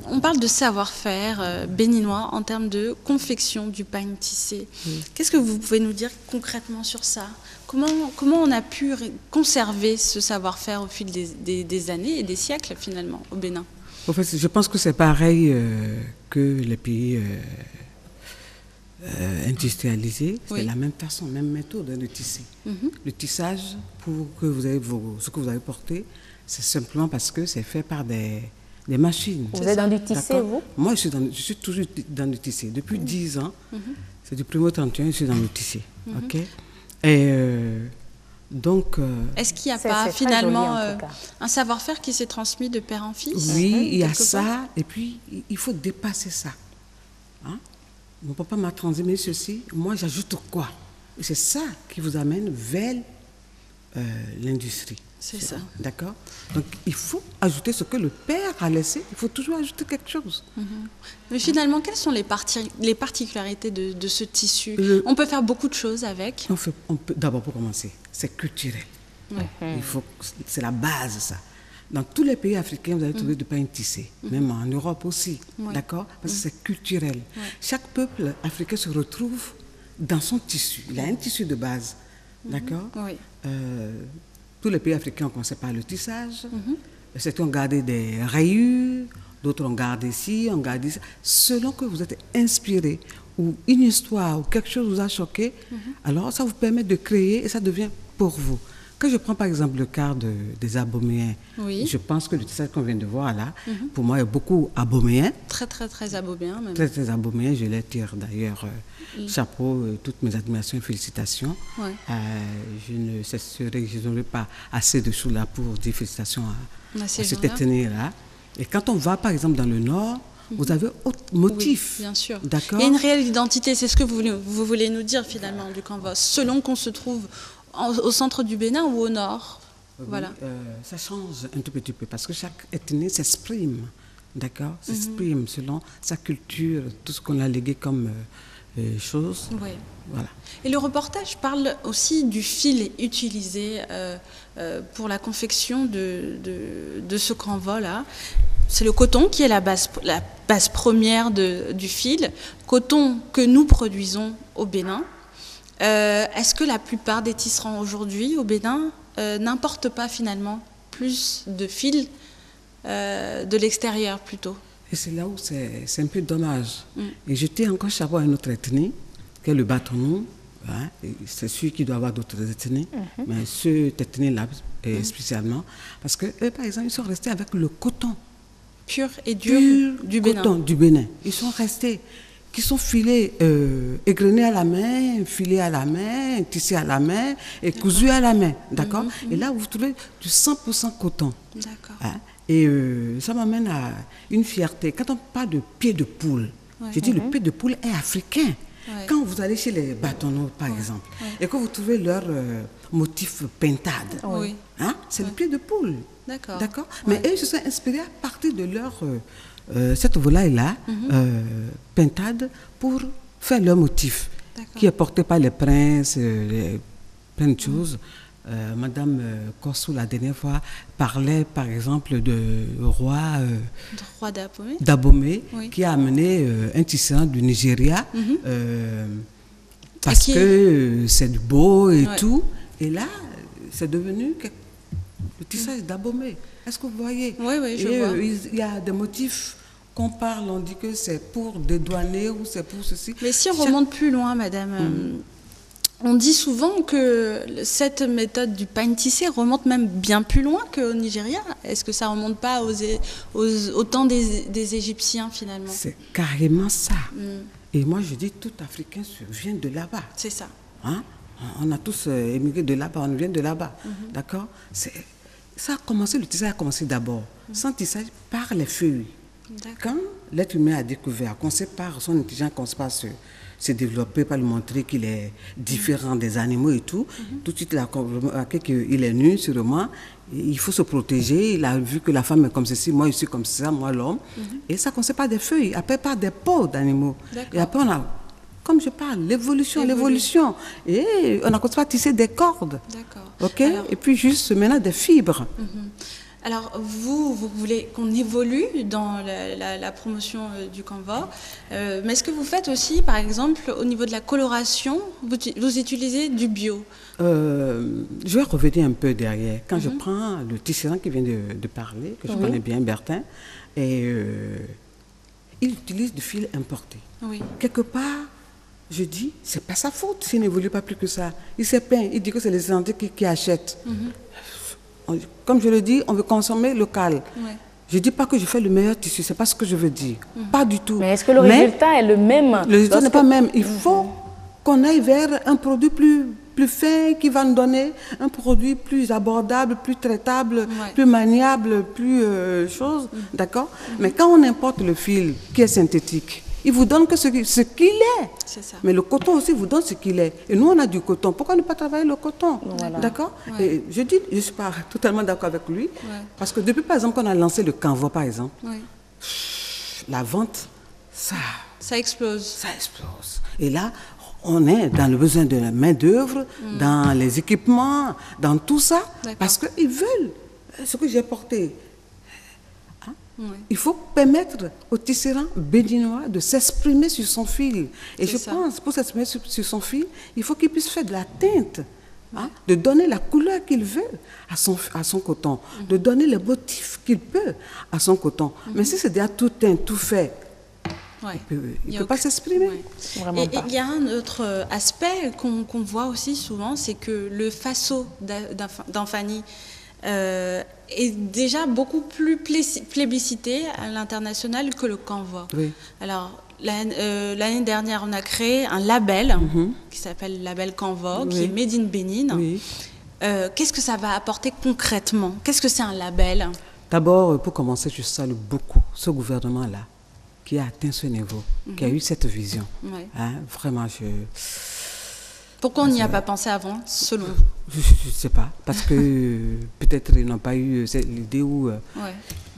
Speaker 14: on parle de savoir-faire béninois en termes de confection du pain tissé. Qu'est-ce que vous pouvez nous dire concrètement sur ça? Comment on a pu conserver ce savoir-faire au fil des années et des siècles, finalement, au Bénin?
Speaker 13: En fait, je pense que c'est pareil que les pays industrialisés. C'est la même façon, même méthode de tisser. Le tissage, pour que vous ayez ce que vous avez porté, c'est simplement parce que c'est fait par des machines.
Speaker 1: Vous êtes dans du tissé, vous?
Speaker 13: Moi, je suis toujours dans le tissé. Depuis 10 ans, c'est du 1er au 31, je suis dans le tissé. Ok? Et donc...
Speaker 14: est-ce qu'il n'y a pas finalement un savoir-faire qui s'est transmis de père en fils?
Speaker 13: Oui, il y a ça. Et puis, il faut dépasser ça. Hein? Mon papa m'a transmis ceci, moi j'ajoute quoi? Et c'est ça qui vous amène vers l'industrie.
Speaker 14: C'est ça.
Speaker 13: D'accord? Donc il faut ajouter ce que le père a laissé, il faut toujours ajouter quelque chose.
Speaker 14: Mais finalement, quelles sont les particularités de ce tissu? On peut faire beaucoup de choses avec.
Speaker 13: On peut d'abord, pour commencer, c'est culturel. C'est la base, ça. Dans tous les pays africains, vous allez trouver du pain tissé, même en Europe aussi, d'accord? Parce que c'est culturel. Chaque peuple africain se retrouve dans son tissu. Il a un tissu de base, d'accord? Tous les pays africains ont commencé par le tissage. Certains ont gardé des rayures, d'autres ont gardé ci, ont gardé ça. Selon que vous êtes inspiré, ou une histoire, ou quelque chose vous a choqué, alors ça vous permet de créer et ça devient pour vous. Quand je prends par exemple le cas des Aboméens, je pense que le tissage qu'on vient de voir là, pour moi, il y a beaucoup Aboméens.
Speaker 14: Très Aboméens même.
Speaker 13: Très Aboméens, je les tire d'ailleurs. Chapeau, toutes mes admirations et félicitations. Je ne cesserai, je n'aurai pas assez de choses là pour dire félicitations à cette ethnie-là. Et quand on va par exemple dans le Nord, vous avez autre motif.
Speaker 14: Oui, bien sûr.
Speaker 13: D'accord.
Speaker 14: Il y a une réelle identité, c'est ce que vous voulez nous dire finalement du Canvas, selon qu'on se trouve au centre du Bénin ou au nord. Voilà.
Speaker 13: Ça change un tout petit peu parce que chaque ethnie s'exprime, d'accord, s'exprime selon sa culture, tout ce qu'on a légué comme choses.
Speaker 14: Oui.
Speaker 13: Voilà.
Speaker 14: Et le reportage parle aussi du fil utilisé pour la confection de ce canevas-là. C'est le coton qui est la base première du fil, coton que nous produisons au Bénin. Est-ce que la plupart des tisserands aujourd'hui au Bénin n'importent pas finalement plus de fil de l'extérieur plutôt?
Speaker 13: Et c'est là où c'est un peu dommage. Et j'étais encore chapeau à une autre ethnie, qui est le Batonou. Hein, c'est sûr qu'il doit y avoir d'autres ethnies, mais cette ethnie-là spécialement, parce que eux, par exemple, ils sont restés avec le coton.
Speaker 14: Pur et dur du Bénin.
Speaker 13: Coton du Bénin. Ils sont restés, qui sont filés, égrenés à la main, filés à la main, tissés à la main et cousus à la main. D'accord. Et là, vous trouvez du 100% coton.
Speaker 14: D'accord.
Speaker 13: Hein? Et ça m'amène à une fierté. Quand on parle de pied de poule, je dis le pied de poule est africain. Ouais. Quand vous allez chez les bâtonnaux, par exemple, et que vous trouvez leur motif pintade, hein, c'est le pied de poule.
Speaker 14: D'accord.
Speaker 13: D'accord. Mais eux se sont inspirés à partir de leur cette volaille-là, pintade, pour faire leur motif, qui est porté par les princes, plein de choses. Madame Korsou, la dernière fois, parlait par exemple de roi d'Abomey, qui a amené un tisserand du Nigeria parce que c'est du beau et tout. Et là, c'est devenu le tissage d'Abomey. Est-ce que vous voyez?
Speaker 14: Oui, je vois.
Speaker 13: Il y a des motifs qu'on parle, on dit que c'est pour dédouaner ou c'est pour ceci.
Speaker 14: Mais si on remonte plus loin, madame... On dit souvent que cette méthode du pagne tissé remonte même bien plus loin qu'au Nigeria. Est-ce que ça ne remonte pas au temps des Égyptiens finalement?
Speaker 13: C'est carrément ça. Et moi je dis tout Africain vient de là-bas.
Speaker 14: C'est ça.
Speaker 13: Hein? On a tous émigré de là-bas, on vient de là-bas. D'accord? Ça a commencé, le tissage a commencé d'abord. Sans tissage, par les feuilles. Quand l'être humain a découvert qu'on sait par son intelligence, qu'on sait pas se développer, pas lui montrer qu'il est différent des animaux et tout. Tout de suite, il a remarqué qu'il est nu, sûrement. Il faut se protéger. Il a vu que la femme est comme ceci, moi je suis comme ça, moi l'homme. Et ça ne commence pas des feuilles, après par des peaux d'animaux. Et après, on a, comme je parle, l'évolution. Et on a commencé à tisser des cordes.
Speaker 14: D'accord.
Speaker 13: OK. Alors, et puis juste maintenant des fibres.
Speaker 14: Alors, vous voulez qu'on évolue dans la promotion du canevas, mais est-ce que vous faites aussi, par exemple, au niveau de la coloration, vous utilisez du bio?
Speaker 13: Je vais revenir un peu derrière. Quand je prends le tisserand qui vient de parler, que je connais bien, Bertin, et il utilise du fil importé. Quelque part, je dis, c'est pas sa faute s'il n'évolue pas plus que ça. Il s'est peint, il dit que c'est les étrangers qui achètent. Comme je le dis, on veut consommer local. Je ne dis pas que je fais le meilleur tissu, ce n'est pas ce que je veux dire. Pas du tout.
Speaker 1: Mais est-ce que le résultat est le même?
Speaker 13: Le résultat n'est pas le même. Il faut qu'on aille vers un produit plus fin qui va nous donner un produit plus abordable, plus traitable, plus maniable, plus chose. D'accord? Mais quand on importe le fil qui est synthétique, il vous donne que ce qu'il est.
Speaker 14: C'est ça.
Speaker 13: Mais le coton aussi vous donne ce qu'il est. Et nous, on a du coton. Pourquoi ne pas travailler le coton? D'accord? Et je dis, je ne suis pas totalement d'accord avec lui. Parce que depuis, par exemple, qu'on a lancé le canevas, par exemple, la vente,
Speaker 14: ça explose.
Speaker 13: Ça explose. Et là, on est dans le besoin de la main-d'œuvre, dans les équipements, dans tout ça. Parce qu'ils veulent ce que j'ai porté. Il faut permettre au tisserand béninois de s'exprimer sur son fil. Et je pense, pour s'exprimer sur son fil, il faut qu'il puisse faire de la teinte, de donner la couleur qu'il veut à son coton, de donner les motifs qu'il peut à son coton. Mais si c'est déjà tout teint, tout fait, il ne peut pas s'exprimer.
Speaker 14: Et il y a un autre aspect qu'on voit aussi souvent, c'est que le faso d'Anfani est déjà beaucoup plus plébiscité à l'international que le canevas. Alors, l'année dernière, on a créé un label qui s'appelle Label Canevas, qui est Made in Bénin. Qu'est-ce que ça va apporter concrètement? Qu'est-ce que c'est un label?
Speaker 13: D'abord, pour commencer, je salue beaucoup ce gouvernement-là qui a atteint ce niveau, qui a eu cette vision. Vraiment,
Speaker 14: Pourquoi on n'y a pas pensé avant, selon vous?
Speaker 13: Je ne sais pas, parce que peut-être ils n'ont pas eu l'idée ou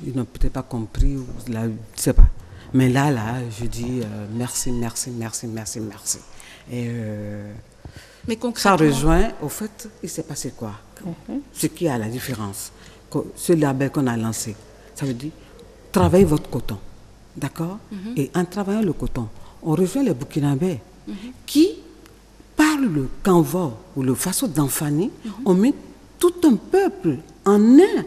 Speaker 13: ils n'ont peut-être pas compris, je ne sais pas. Mais là, je dis merci. Et
Speaker 14: mais concrètement,
Speaker 13: ça rejoint, au fait, il s'est passé quoi? Ce qui a la différence. Ce label qu'on a lancé, ça veut dire travaillez votre coton. D'accord? Et en travaillant le coton, on rejoint les Burkinabés qui, par le Kanvo ou le Faso d'Anfani, ont mis tout un peuple en un.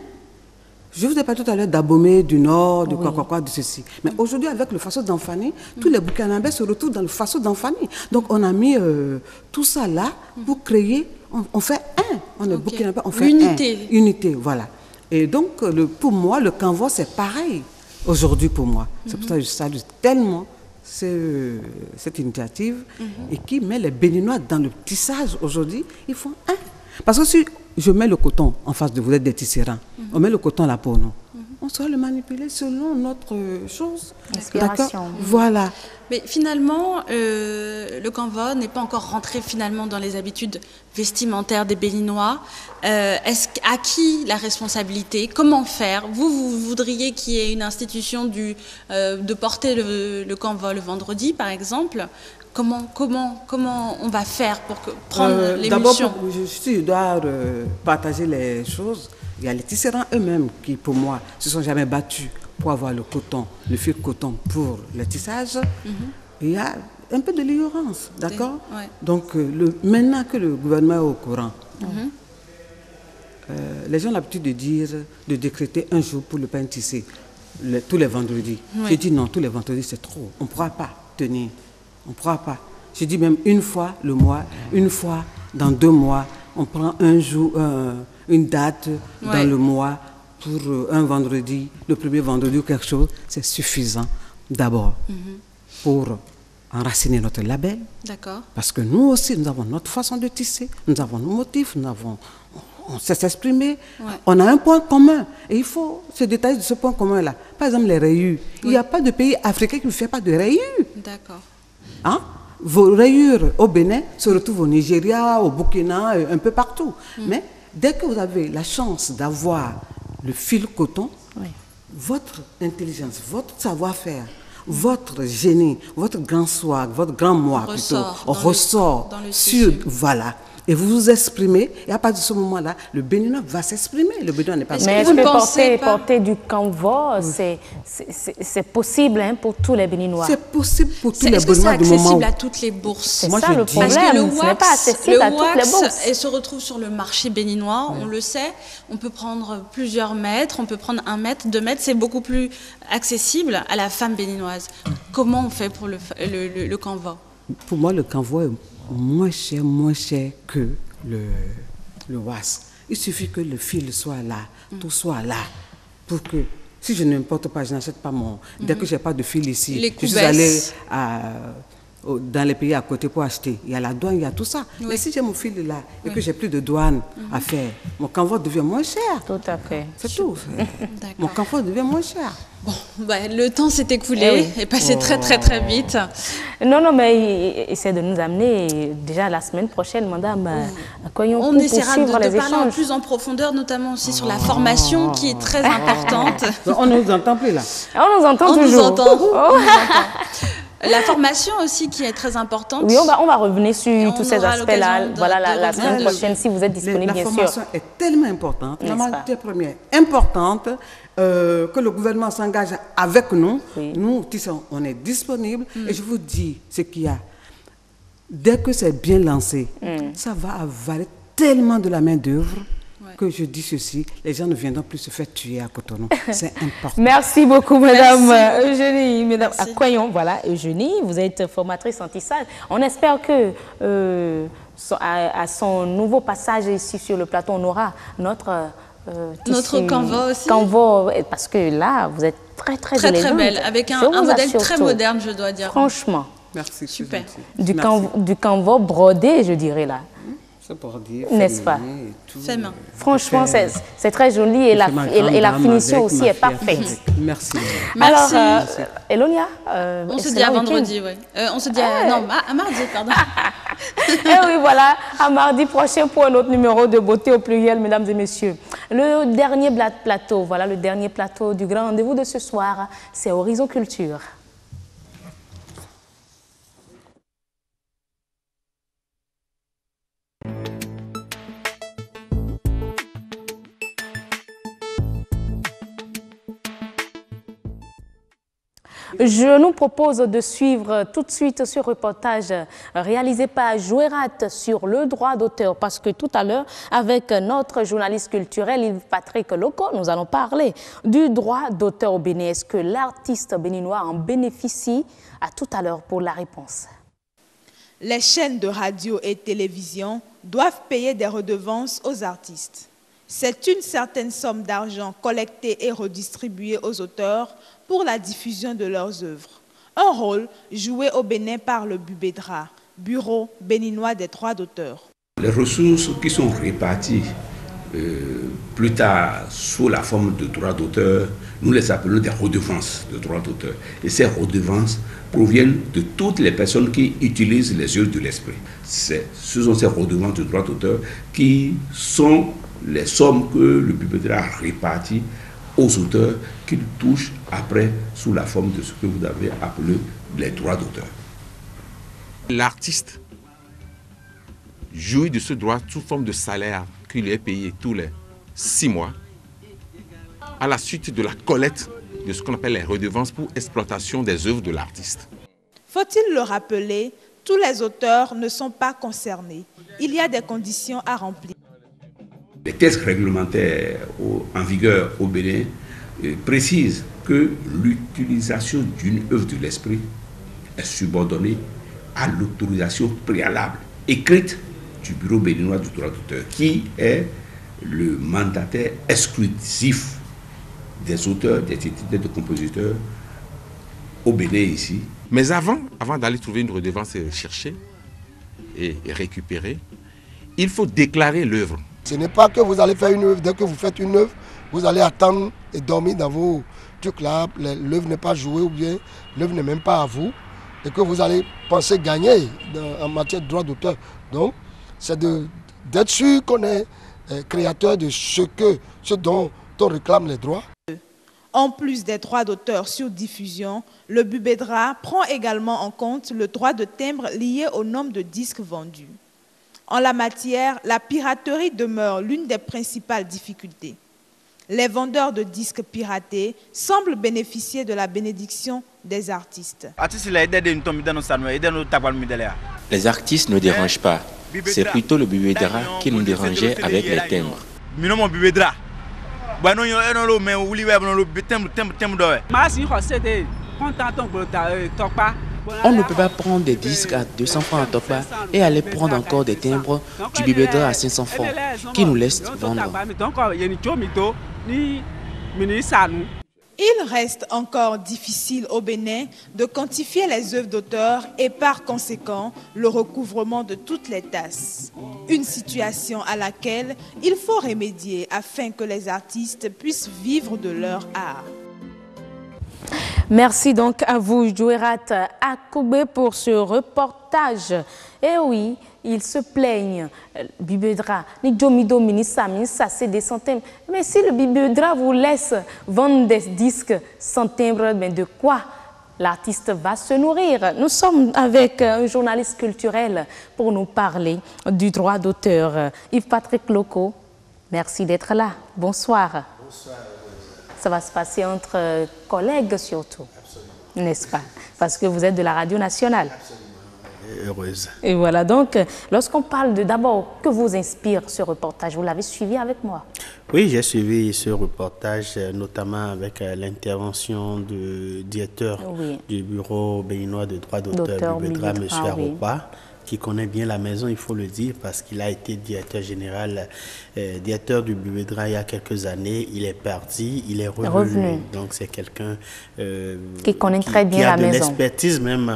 Speaker 13: Je vous ai parlé tout à l'heure d'Abomey, du Nord, de quoi, de ceci. Mais aujourd'hui, avec le Faso d'Anfani, tous les Burkinabés se retrouvent dans le Faso d'Anfani. Donc, on a mis tout ça là pour créer, on fait un. On est Burkinabés, on fait
Speaker 14: l'unité.
Speaker 13: Unité, voilà. Et donc, pour moi, le Kanvo, c'est pareil aujourd'hui pour moi. C'est pour ça que je salue tellement cette initiative et qui met les Béninois dans le tissage aujourd'hui. Ils font un. Parce que si je mets le coton en face de vous, êtes des tisserands, on met le coton là pour nous. On saura le manipuler selon notre chose.
Speaker 1: Inspiration.
Speaker 13: Voilà.
Speaker 14: Mais finalement, le Kanvo n'est pas encore rentré finalement dans les habitudes vestimentaires des Béninois. À qui la responsabilité? Comment faire? Vous voudriez qu'il y ait une institution de porter le Kanvo le vendredi, par exemple? Comment on va faire pour prendre l'émulsion?
Speaker 13: D'abord, je dois partager les choses. Il y a les tisserands eux-mêmes qui, pour moi, se sont jamais battus pour avoir le coton, le fil de coton pour le tissage. Il y a un peu de l'ignorance, d'accord? Donc, maintenant que le gouvernement est au courant, les gens ont l'habitude de décréter un jour pour le pain tissé, tous les vendredis. J'ai dit non, tous les vendredis, c'est trop. On ne pourra pas tenir. On ne pourra pas. J'ai dit même une fois le mois, une fois dans 2 mois, on prend un jour, une date dans le mois pour un vendredi, le premier vendredi ou quelque chose, c'est suffisant d'abord pour enraciner notre label.
Speaker 14: D'accord.
Speaker 13: Parce que nous aussi, nous avons notre façon de tisser, nous avons nos motifs, on sait s'exprimer, on a un point commun. Et il faut se détailler de ce point commun-là. Par exemple, les rayures. Il n'y a pas de pays africain qui ne fait pas de rayures.
Speaker 14: D'accord.
Speaker 13: Hein? Vos rayures au Bénin se retrouvent au Nigeria, au Burkina, un peu partout. Mais dès que vous avez la chance d'avoir le fil coton, votre intelligence, votre savoir-faire, votre génie, votre grand swag, votre grand moi plutôt, ressort sur... Voilà. Et vous vous exprimez, et à partir de ce moment-là, le Béninois va s'exprimer. Le Béninois n'est pas...
Speaker 1: Mais est-ce que porter du Kanvo, c'est possible pour tous les Béninois?
Speaker 13: C'est possible pour tous les Béninois du moment.
Speaker 14: Est-ce que c'est accessible à toutes les bourses?
Speaker 1: C'est ça le problème, ce n'est pas accessible à toutes les bourses.
Speaker 14: Et se retrouve sur le marché béninois, on le sait, on peut prendre plusieurs mètres, on peut prendre 1 mètre, 2 mètres, c'est beaucoup plus accessible à la femme béninoise. Comment on fait pour le Kanvo?
Speaker 13: Pour moi, le Kanvo est moins cher que le WAS. Il suffit que le fil soit là, tout soit là, pour que, si je ne porte pas, je n'achète pas mon... Dès que je n'ai pas de fil ici, je suis allé dans les pays à côté pour acheter. Il y a la douane, il y a tout ça. Mais si j'ai mon fil là, et que j'ai plus de douane à faire, mon Kanvo devient moins cher.
Speaker 1: Tout à fait.
Speaker 13: C'est tout. Mon Kanvo devient moins cher.
Speaker 14: Bon, le temps s'est écoulé et passé très vite.
Speaker 1: Non, mais essaie de nous amener déjà la semaine prochaine, madame.
Speaker 14: On essaiera de parler en plus en profondeur, notamment aussi sur la formation qui est très importante.
Speaker 13: On ne nous entend plus là.
Speaker 1: On nous entend toujours.
Speaker 14: On nous entend. La formation aussi qui est très importante.
Speaker 1: Oui, on va revenir sur tous ces aspects-là. Voilà, la semaine prochaine, si vous êtes disponible, bien sûr.
Speaker 13: La formation est tellement importante, la matière première importante, que le gouvernement s'engage avec nous. Nous, on est disponible. Et je vous dis ce qu'il y a. Dès que c'est bien lancé, ça va avaler tellement de la main-d'œuvre. Que je dis ceci, les gens ne viendront plus se faire tuer à Cotonou. C'est important.
Speaker 1: Merci beaucoup, madame Eugénie. Madame Akwayon, voilà, Eugénie, vous êtes formatrice en tissage. On espère que à son nouveau passage ici sur le plateau, on aura notre
Speaker 14: Kanvo aussi.
Speaker 1: Kanvo, parce que là, vous êtes très élégante.
Speaker 14: Très belle, avec un modèle très moderne, je dois dire.
Speaker 1: Franchement.
Speaker 13: Merci.
Speaker 14: Super.
Speaker 1: Du Kanvo brodé, je dirais là. N'est-ce pas?
Speaker 14: Fait main.
Speaker 1: Franchement, c'est très joli et la finition aussi est parfaite.
Speaker 13: Merci.
Speaker 1: Alors, Elonia,
Speaker 14: on se dit à vendredi, oui. On se dit à mardi, pardon.
Speaker 1: Et oui, voilà, à mardi prochain pour un autre numéro de Beauté au pluriel, mesdames et messieurs. Le dernier plateau, voilà le dernier plateau du grand rendez-vous de ce soir, c'est Horizon Culture. Je nous propose de suivre tout de suite ce reportage réalisé par Jouerat sur le droit d'auteur, parce que tout à l'heure, avec notre journaliste culturel Yves-Patrick Loco, nous allons parler du droit d'auteur au Bénin. Est-ce que l'artiste béninois en bénéficie? À tout à l'heure pour la réponse.
Speaker 15: Les chaînes de radio et télévision doivent payer des redevances aux artistes. C'est une certaine somme d'argent collectée et redistribuée aux auteurs pour la diffusion de leurs œuvres. Un rôle joué au Bénin par le BUBEDRA, Bureau béninois des droits d'auteur.
Speaker 16: Les ressources qui sont réparties plus tard sous la forme de droits d'auteur, nous les appelons des redevances de droits d'auteur. Et ces redevances proviennent de toutes les personnes qui utilisent les œuvres de l'esprit. Ce sont ces redevances de droits d'auteur qui sont les sommes que le BUBEDRA a réparties aux auteurs qu'ils touchent après sous la forme de ce que vous avez appelé les droits d'auteur.
Speaker 17: L'artiste jouit de ce droit sous forme de salaire qui lui est payé tous les 6 mois à la suite de la collecte de ce qu'on appelle les redevances pour exploitation des œuvres de l'artiste.
Speaker 15: Faut-il le rappeler, tous les auteurs ne sont pas concernés. Il y a des conditions à remplir.
Speaker 16: Les textes réglementaires en vigueur au Bénin précisent que l'utilisation d'une œuvre de l'esprit est subordonnée à l'autorisation préalable écrite du Bureau béninois du droit d'auteur, qui est le mandataire exclusif des auteurs, des éditeurs, des compositeurs au Bénin ici.
Speaker 17: Mais avant d'aller trouver une redevance et chercher et récupérer, il faut déclarer l'œuvre.
Speaker 18: Ce n'est pas que vous allez faire une œuvre, dès que vous faites une œuvre, vous allez attendre et dormir dans vos trucs là, l'œuvre n'est pas jouée ou bien l'œuvre n'est même pas à vous, et que vous allez penser gagner en matière de droit d'auteur. Donc, c'est d'être sûr qu'on est créateur de ce dont on réclame les droits.
Speaker 15: En plus des droits d'auteur sur diffusion, le BUBEDRA prend également en compte le droit de timbre lié au nombre de disques vendus. En la matière, la piraterie demeure l'une des principales difficultés. Les vendeurs de disques piratés semblent bénéficier de la bénédiction des artistes.
Speaker 19: Les artistes ne dérangent pas. C'est plutôt le BUBEDRA qui nous dérangeait avec les timbres. On ne peut pas prendre des disques à 200 francs à Topa et aller prendre encore des timbres du BUBEDRA à 500 francs qui nous laissent vendre.
Speaker 15: Il reste encore difficile au Bénin de quantifier les œuvres d'auteur et par conséquent le recouvrement de toutes les tasses. Une situation à laquelle il faut remédier afin que les artistes puissent vivre de leur art.
Speaker 1: Merci donc à vous, Jouerat Akoubé, pour ce reportage. Et oui, ils se plaignent, BUBEDRA, ni Jomido, ça c'est des centimes. Mais si le BUBEDRA vous laisse vendre des disques sans timbre, mais de quoi l'artiste va se nourrir? Nous sommes avec un journaliste culturel pour nous parler du droit d'auteur. Yves-Patrick Loco, merci d'être là. Bonsoir. Bonsoir. Ça va se passer entre collègues surtout, n'est-ce pas? Parce que vous êtes de la radio nationale.
Speaker 20: Absolument. Heureuse.
Speaker 1: Et voilà, donc, lorsqu'on parle de d'abord, que vous inspire ce reportage? Vous l'avez suivi avec moi?
Speaker 20: Oui, j'ai suivi ce reportage, notamment avec l'intervention du directeur du Bureau béninois de droit d'auteur, BUBEDRA, M. Aropa, qui connaît bien la maison, il faut le dire, parce qu'il a été directeur général, directeur du BUBEDRA il y a quelques années. Il est parti, il est revenu. Donc c'est quelqu'un
Speaker 1: qui connaît très bien la maison.
Speaker 20: Qui a de l'expertise même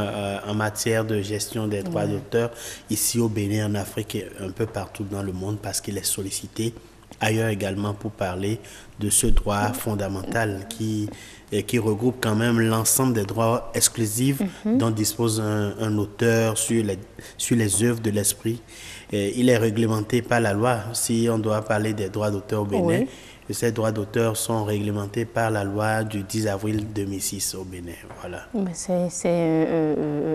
Speaker 20: en matière de gestion des droits d'auteur ici au Bénin, en Afrique et un peu partout dans le monde, parce qu'il est sollicité ailleurs également pour parler de ce droit fondamental qui regroupe quand même l'ensemble des droits exclusifs dont dispose un auteur sur les œuvres de l'esprit. Il est réglementé par la loi. Si on doit parler des droits d'auteur au Bénin, ces droits d'auteur sont réglementés par la loi du 10 avril 2006 au Bénin. Voilà.
Speaker 1: C'est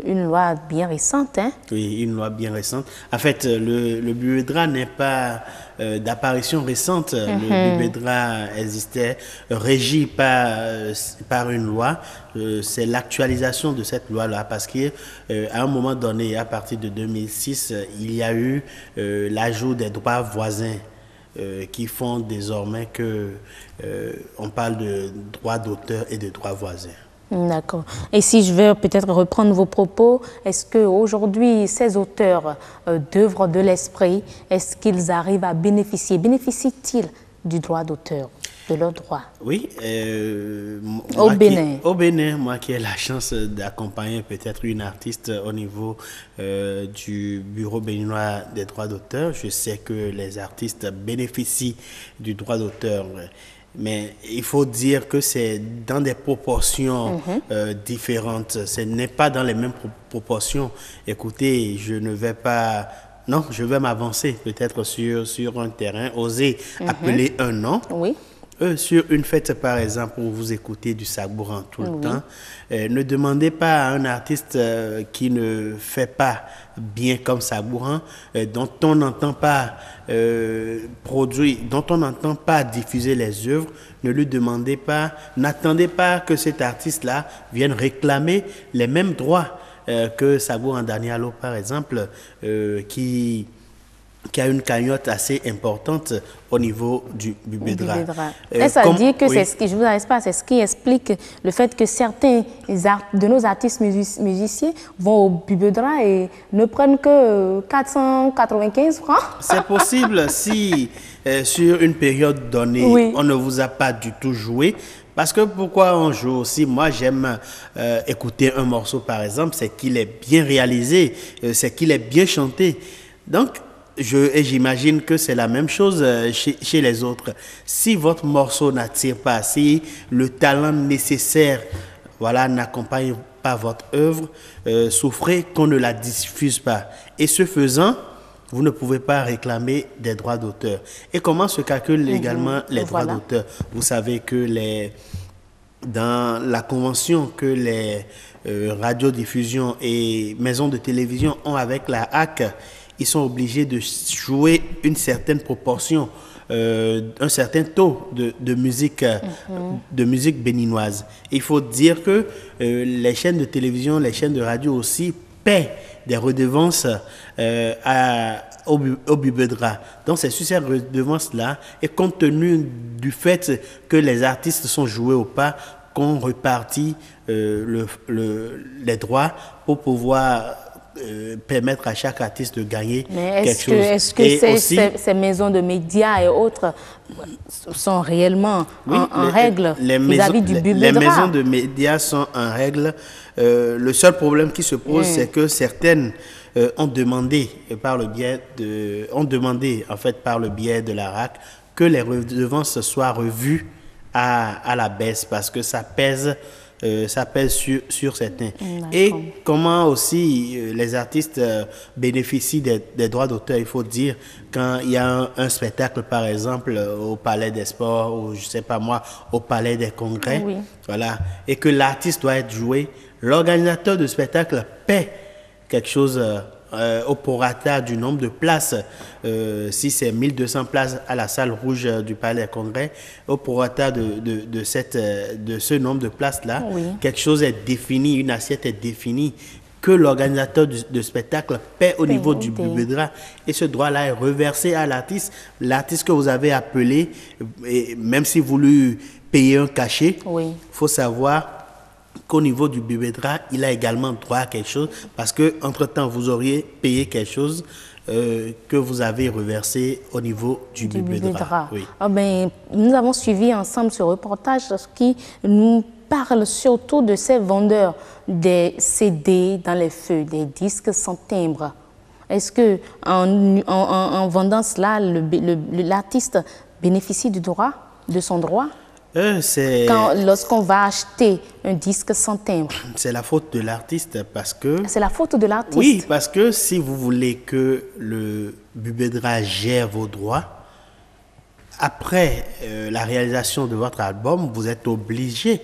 Speaker 1: une loi loi bien récente. Hein?
Speaker 20: Oui, une loi bien récente. En fait, le BUBEDRA n'est pas d'apparition récente. Le BUBEDRA existait, régi par une loi. C'est l'actualisation de cette loi-là parce qu'à un moment donné, à partir de 2006, il y a eu l'ajout des droits voisins qui font désormais que on parle de droits d'auteur et de droits voisins.
Speaker 1: D'accord. Et si je vais peut-être reprendre vos propos, est-ce qu'aujourd'hui, ces auteurs d'œuvres de l'esprit, est-ce qu'ils arrivent à bénéficient-ils du droit d'auteur, de leurs droits?
Speaker 20: Oui.
Speaker 1: Au Bénin.
Speaker 20: Au Bénin, moi qui ai la chance d'accompagner peut-être une artiste au niveau du Bureau béninois des droits d'auteur, je sais que les artistes bénéficient du droit d'auteur. Mais il faut dire que c'est dans des proportions différentes. Ce n'est pas dans les mêmes proportions. Écoutez, je ne vais pas... Non, je vais m'avancer peut-être sur un terrain, oser appeler un nom.
Speaker 1: Oui.
Speaker 20: Sur une fête, par exemple, où vous écoutez du Sabouran tout le temps, ne demandez pas à un artiste qui ne fait pas bien comme Sabouran, dont on n'entend pas produire, dont on n'entend pas diffuser les œuvres, ne lui demandez pas, n'attendez pas que cet artiste-là vienne réclamer les mêmes droits que Sabouran Danialo, par exemple, qui a une cagnotte assez importante au niveau du BUBEDRA.
Speaker 1: Ça veut dire que c'est ce qui, je vous arrête pas, c'est ce qui explique le fait que certains de nos artistes musiciens vont au BUBEDRA et ne prennent que 495 francs.
Speaker 20: C'est possible si sur une période donnée, on ne vous a pas du tout joué. Parce que pourquoi on joue aussi? Moi, j'aime écouter un morceau, par exemple, c'est qu'il est bien réalisé, c'est qu'il est bien chanté. Donc, j'imagine que c'est la même chose chez les autres. Si votre morceau n'attire pas, si le talent nécessaire n'accompagne pas votre œuvre, souffrez qu'on ne la diffuse pas. Et ce faisant, vous ne pouvez pas réclamer des droits d'auteur. Et comment se calculent également les droits d'auteur? Vous savez que dans la convention que les radiodiffusions et maisons de télévision ont avec la HAC, ils sont obligés de jouer une certaine proportion, un certain taux de musique béninoise. Il faut dire que les chaînes de télévision, les chaînes de radio aussi paient des redevances au BUBEDRA. Donc c'est sur ces redevances-là, et compte tenu du fait que les artistes sont joués au pas, qu'on répartit les droits pour pouvoir permettre à chaque artiste de gagner quelque chose.
Speaker 1: Est-ce que ces maisons de médias et autres sont réellement en règle vis-à-vis du BUBEDRA?
Speaker 20: Les maisons de médias sont en règle. Le seul problème qui se pose, c'est que certaines ont demandé par le biais de la RAC que les redevances soient revues à la baisse parce que ça pèse sur certains. Et comment aussi les artistes bénéficient des droits d'auteur, il faut dire, quand il y a un spectacle, par exemple, au Palais des Sports, ou je sais pas moi, au Palais des Congrès, et que l'artiste doit être joué, l'organisateur du spectacle paie quelque chose au prorata du nombre de places. Si c'est 1200 places à la salle rouge du Palais des Congrès, au prorata de ce nombre de places-là, quelque chose est défini, une assiette est définie, que l'organisateur de spectacle paie au niveau du BUBEDRA. Et ce droit-là est reversé à l'artiste. L'artiste que vous avez appelé, et même si vous lui payez un cachet, faut savoir qu'au niveau du BUBEDRA, il a également droit à quelque chose parce qu'entre-temps, vous auriez payé quelque chose que vous avez reversé au niveau du BUBEDRA.
Speaker 1: Nous avons suivi ensemble ce reportage qui nous parle surtout de ces vendeurs des CD dans les feux, des disques sans timbre. Est-ce que en vendant cela, l'artiste bénéficie du droit, de son droit? Lorsqu'on va acheter un disque sans timbre.
Speaker 20: C'est la faute de l'artiste parce que...
Speaker 1: C'est la faute de l'artiste?
Speaker 20: Oui, parce que si vous voulez que le BUBEDRA gère vos droits, après la réalisation de votre album, vous êtes obligé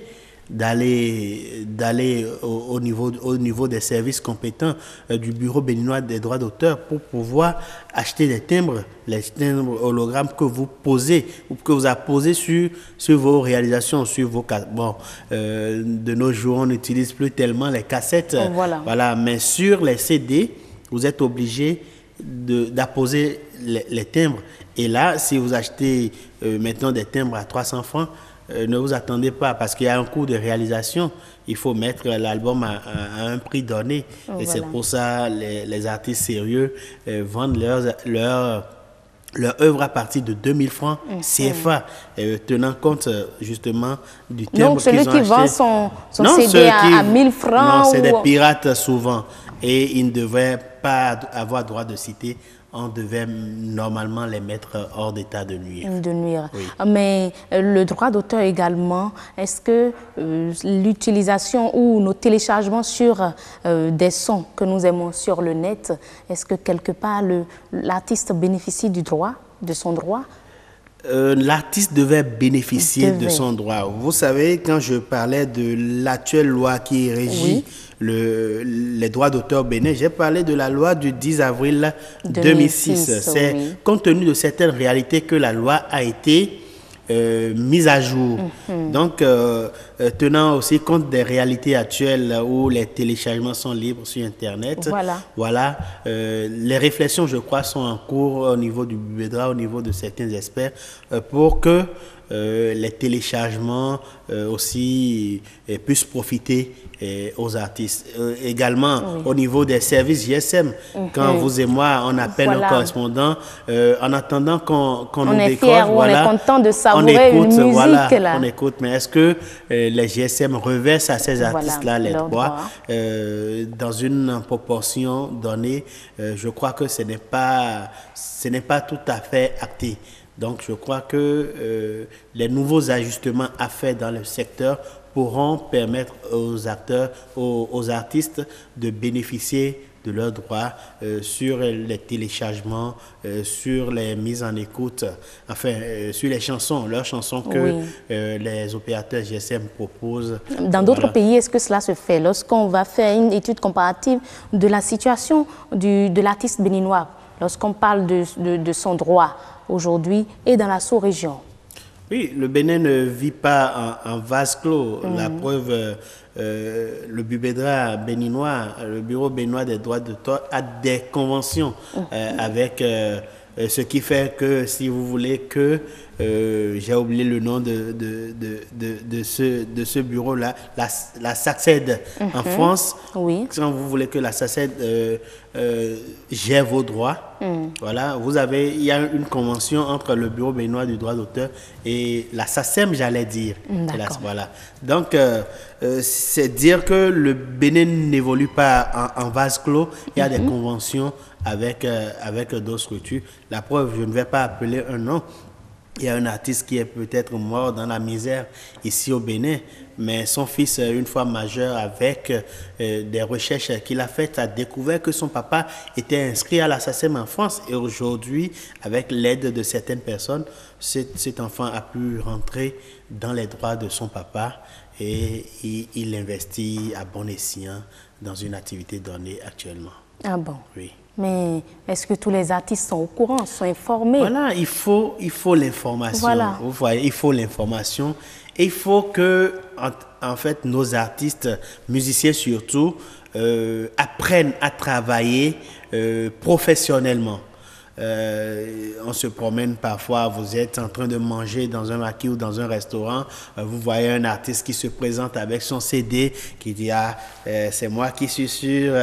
Speaker 20: d'aller au niveau des services compétents du Bureau béninois des droits d'auteur pour pouvoir acheter des timbres, les timbres hologrammes que vous posez ou que vous apposez sur vos réalisations, sur vos cassettes. Bon, de nos jours, on n'utilise plus tellement les cassettes, voilà, mais sur les CD, vous êtes obligé d'apposer les timbres. Et là, si vous achetez maintenant des timbres à 300 francs, ne vous attendez pas parce qu'il y a un coût de réalisation. Il faut mettre l'album à un prix donné. Et c'est pour ça les artistes sérieux vendent leur œuvre à partir de 2000 francs CFA, tenant compte justement du timbre.
Speaker 1: Donc celui qui vend son CD à 1000 francs.
Speaker 20: Non, c'est des pirates souvent. Et ils ne devraient pas avoir droit de citer. On devait normalement les mettre hors d'état de nuire. Oui.
Speaker 1: Mais le droit d'auteur également, est-ce que l'utilisation ou nos téléchargements sur des sons que nous aimons sur le net, est-ce que quelque part l'artiste bénéficie du droit, de son droit?
Speaker 20: L'artiste devait bénéficier de son droit. Vous savez, quand je parlais de l'actuelle loi qui régit les droits d'auteur au Bénin, j'ai parlé de la loi du 10 avril 2006. C'est compte tenu de certaines réalités que la loi a été mise à jour. Donc, tenant aussi compte des réalités actuelles où les téléchargements sont libres sur Internet. Voilà. Les réflexions, je crois, sont en cours au niveau du BUBEDRA, au niveau de certains experts, pour que les téléchargements aussi puissent profiter aux artistes. Également, au niveau des services GSM, quand vous et moi, on appelle nos correspondants, en attendant qu'on nous décroche,
Speaker 1: on est content de savourer une musique.
Speaker 20: On écoute, mais est-ce que les GSM reversent à ces artistes-là les droits dans une proportion donnée? Je crois que ce n'est pas tout à fait acté. Donc, je crois que les nouveaux ajustements à faire dans le secteur pourront permettre aux acteurs, aux artistes de bénéficier de leurs droits sur les téléchargements, sur les mises en écoute, enfin, sur les chansons, leurs chansons que les opérateurs GSM proposent.
Speaker 1: Dans d'autres pays, est-ce que cela se fait? Lorsqu'on va faire une étude comparative de la situation de l'artiste béninois, lorsqu'on parle de son droit aujourd'hui et dans la sous-région?
Speaker 20: Oui, le Bénin ne vit pas en vase clos. La preuve, le BUBEDRA béninois, le Bureau béninois des droits d'auteur, a des conventions avec ce qui fait que, si vous voulez, que j'ai oublié le nom de ce bureau-là, la SACED en France. Quand vous voulez que la SACED gère vos droits, voilà, il y a une convention entre le Bureau béninois du droit d'auteur et la SACEM, j'allais dire. Voilà. Donc, c'est dire que le Bénin n'évolue pas en vase clos. Il y a des conventions avec d'autres structures. La preuve, je ne vais pas appeler un nom. Il y a un artiste qui est peut-être mort dans la misère ici au Bénin, mais son fils, une fois majeur, avec des recherches qu'il a faites, a découvert que son papa était inscrit à la SACEM en France. Et aujourd'hui, avec l'aide de certaines personnes, cet enfant a pu rentrer dans les droits de son papa et il investit à bon escient dans une activité donnée actuellement.
Speaker 1: Ah bon?
Speaker 20: Oui.
Speaker 1: Mais est-ce que tous les artistes sont au courant, sont informés?
Speaker 20: Voilà, il faut l'information.
Speaker 1: Voilà.
Speaker 20: Vous voyez, il faut l'information. Et il faut que, en fait, nos artistes, musiciens surtout, apprennent à travailler professionnellement. On se promène parfois, vous êtes en train de manger dans un maquis ou dans un restaurant, vous voyez un artiste qui se présente avec son CD, qui dit c'est moi qui suis sûr,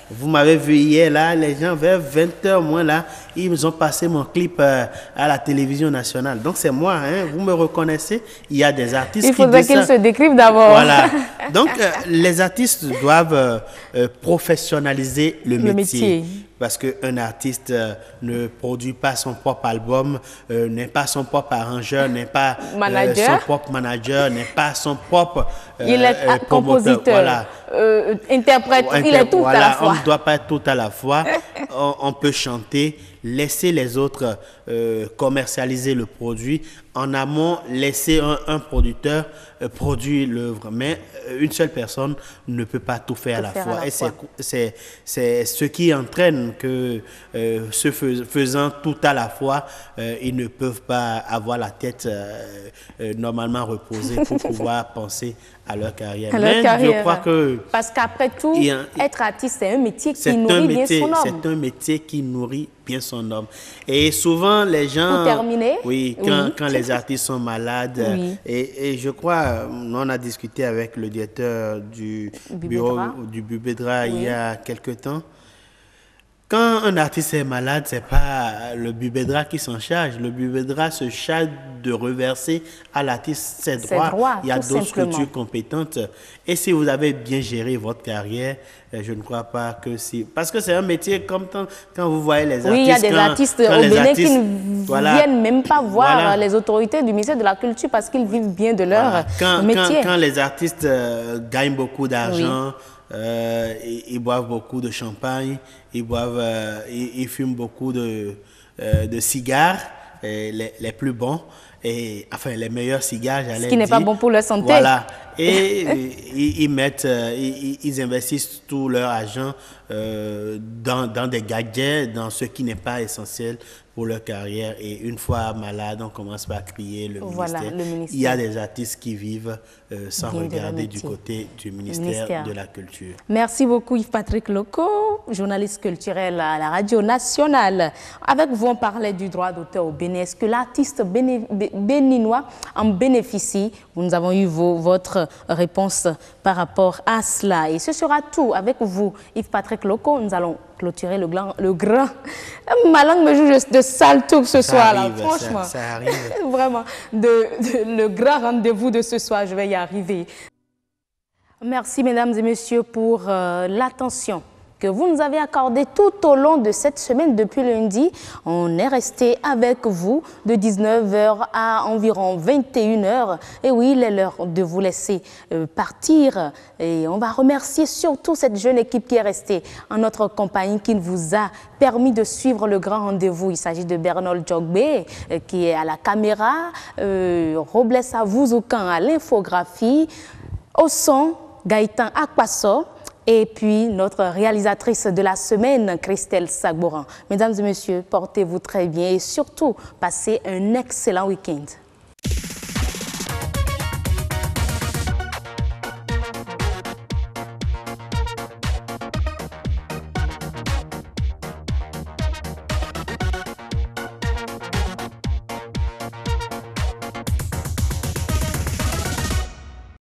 Speaker 20: vous m'avez vu hier là, les gens vers 20h moins là, ils ont passé mon clip à la télévision nationale, donc c'est moi, vous me reconnaissez. Il y a des artistes
Speaker 1: il faudrait qu'ils se décrivent d'abord.
Speaker 20: Voilà, donc les artistes doivent professionnaliser le métier. Parce qu'un artiste ne produit pas son propre album, n'est pas son propre arrangeur, n'est pas son propre manager, n'est pas son propre
Speaker 1: il est compositeur, interprète, il est tout à la fois.
Speaker 20: On ne doit pas être tout à la fois. On peut chanter. laisser les autres commercialiser le produit. En amont, laisser un producteur produire l'œuvre. Mais une seule personne ne peut pas tout faire à la fois. Et c'est ce qui entraîne que, faisant tout à la fois, ils ne peuvent pas avoir la tête normalement reposée pour pouvoir penser à leur carrière. Je crois que...
Speaker 1: Parce qu'après tout, être artiste, c'est un métier qui nourrit bien son homme.
Speaker 20: C'est un métier qui nourrit bien son homme. Et souvent, les gens...
Speaker 1: Pour terminer...
Speaker 20: Oui, quand les artistes sont malades, et je crois, on a discuté avec le directeur du bureau du Bubedra il y a quelque temps. Quand un artiste est malade, ce n'est pas le Bubedra qui s'en charge. Le Bubedra se charge de reverser à l'artiste ses droits. Il y a d'autres structures compétentes. Et si vous avez bien géré votre carrière, je ne crois pas que si... Parce que c'est un métier comme quand vous voyez les artistes...
Speaker 1: Oui, il y a des artistes au Bénin qui ne viennent même pas voir les autorités du ministère de la Culture parce qu'ils vivent bien de leur métier.
Speaker 20: Quand les artistes gagnent beaucoup d'argent... ils boivent beaucoup de champagne, ils fument beaucoup de cigares, les plus bons, et enfin les meilleurs cigares, j'allais dire.
Speaker 1: Ce qui n'est pas bon pour leur santé.
Speaker 20: Voilà. Et ils investissent tout leur argent dans des gadgets, dans ce qui n'est pas essentiel pour leur carrière. Et une fois malade, on commence par crier le ministère. Il y a des artistes qui vivent sans regarder du côté du ministère de la Culture.
Speaker 1: Merci beaucoup Yves-Patrick Loko, journaliste culturel à la Radio Nationale. Avec vous, on parlait du droit d'auteur au Bénin. Est-ce que l'artiste béninois en bénéficie? Nous avons eu votre réponse par rapport à cela. Et ce sera tout avec vous, Yves-Patrick Loko. Nous allons clôturer le grand... Ma langue me joue de sale tour ce soir, là, franchement.
Speaker 20: Ça arrive.
Speaker 1: Vraiment, le grand rendez-vous de ce soir, je vais y arriver. Merci, mesdames et messieurs, pour l'attention que vous nous avez accordé tout au long de cette semaine depuis lundi. On est resté avec vous de 19h à environ 21h. Et oui, il est l'heure de vous laisser partir. Et on va remercier surtout cette jeune équipe qui est restée en notre compagnie, qui vous a permis de suivre le grand rendez-vous. Il s'agit de Bernol Djogbe qui est à la caméra, Robles Avuzoukan à l'infographie, au son, Gaëtan Akpasso. Et puis, notre réalisatrice de la semaine, Christelle Sagboran. Mesdames et messieurs, portez-vous très bien et surtout, passez un excellent week-end.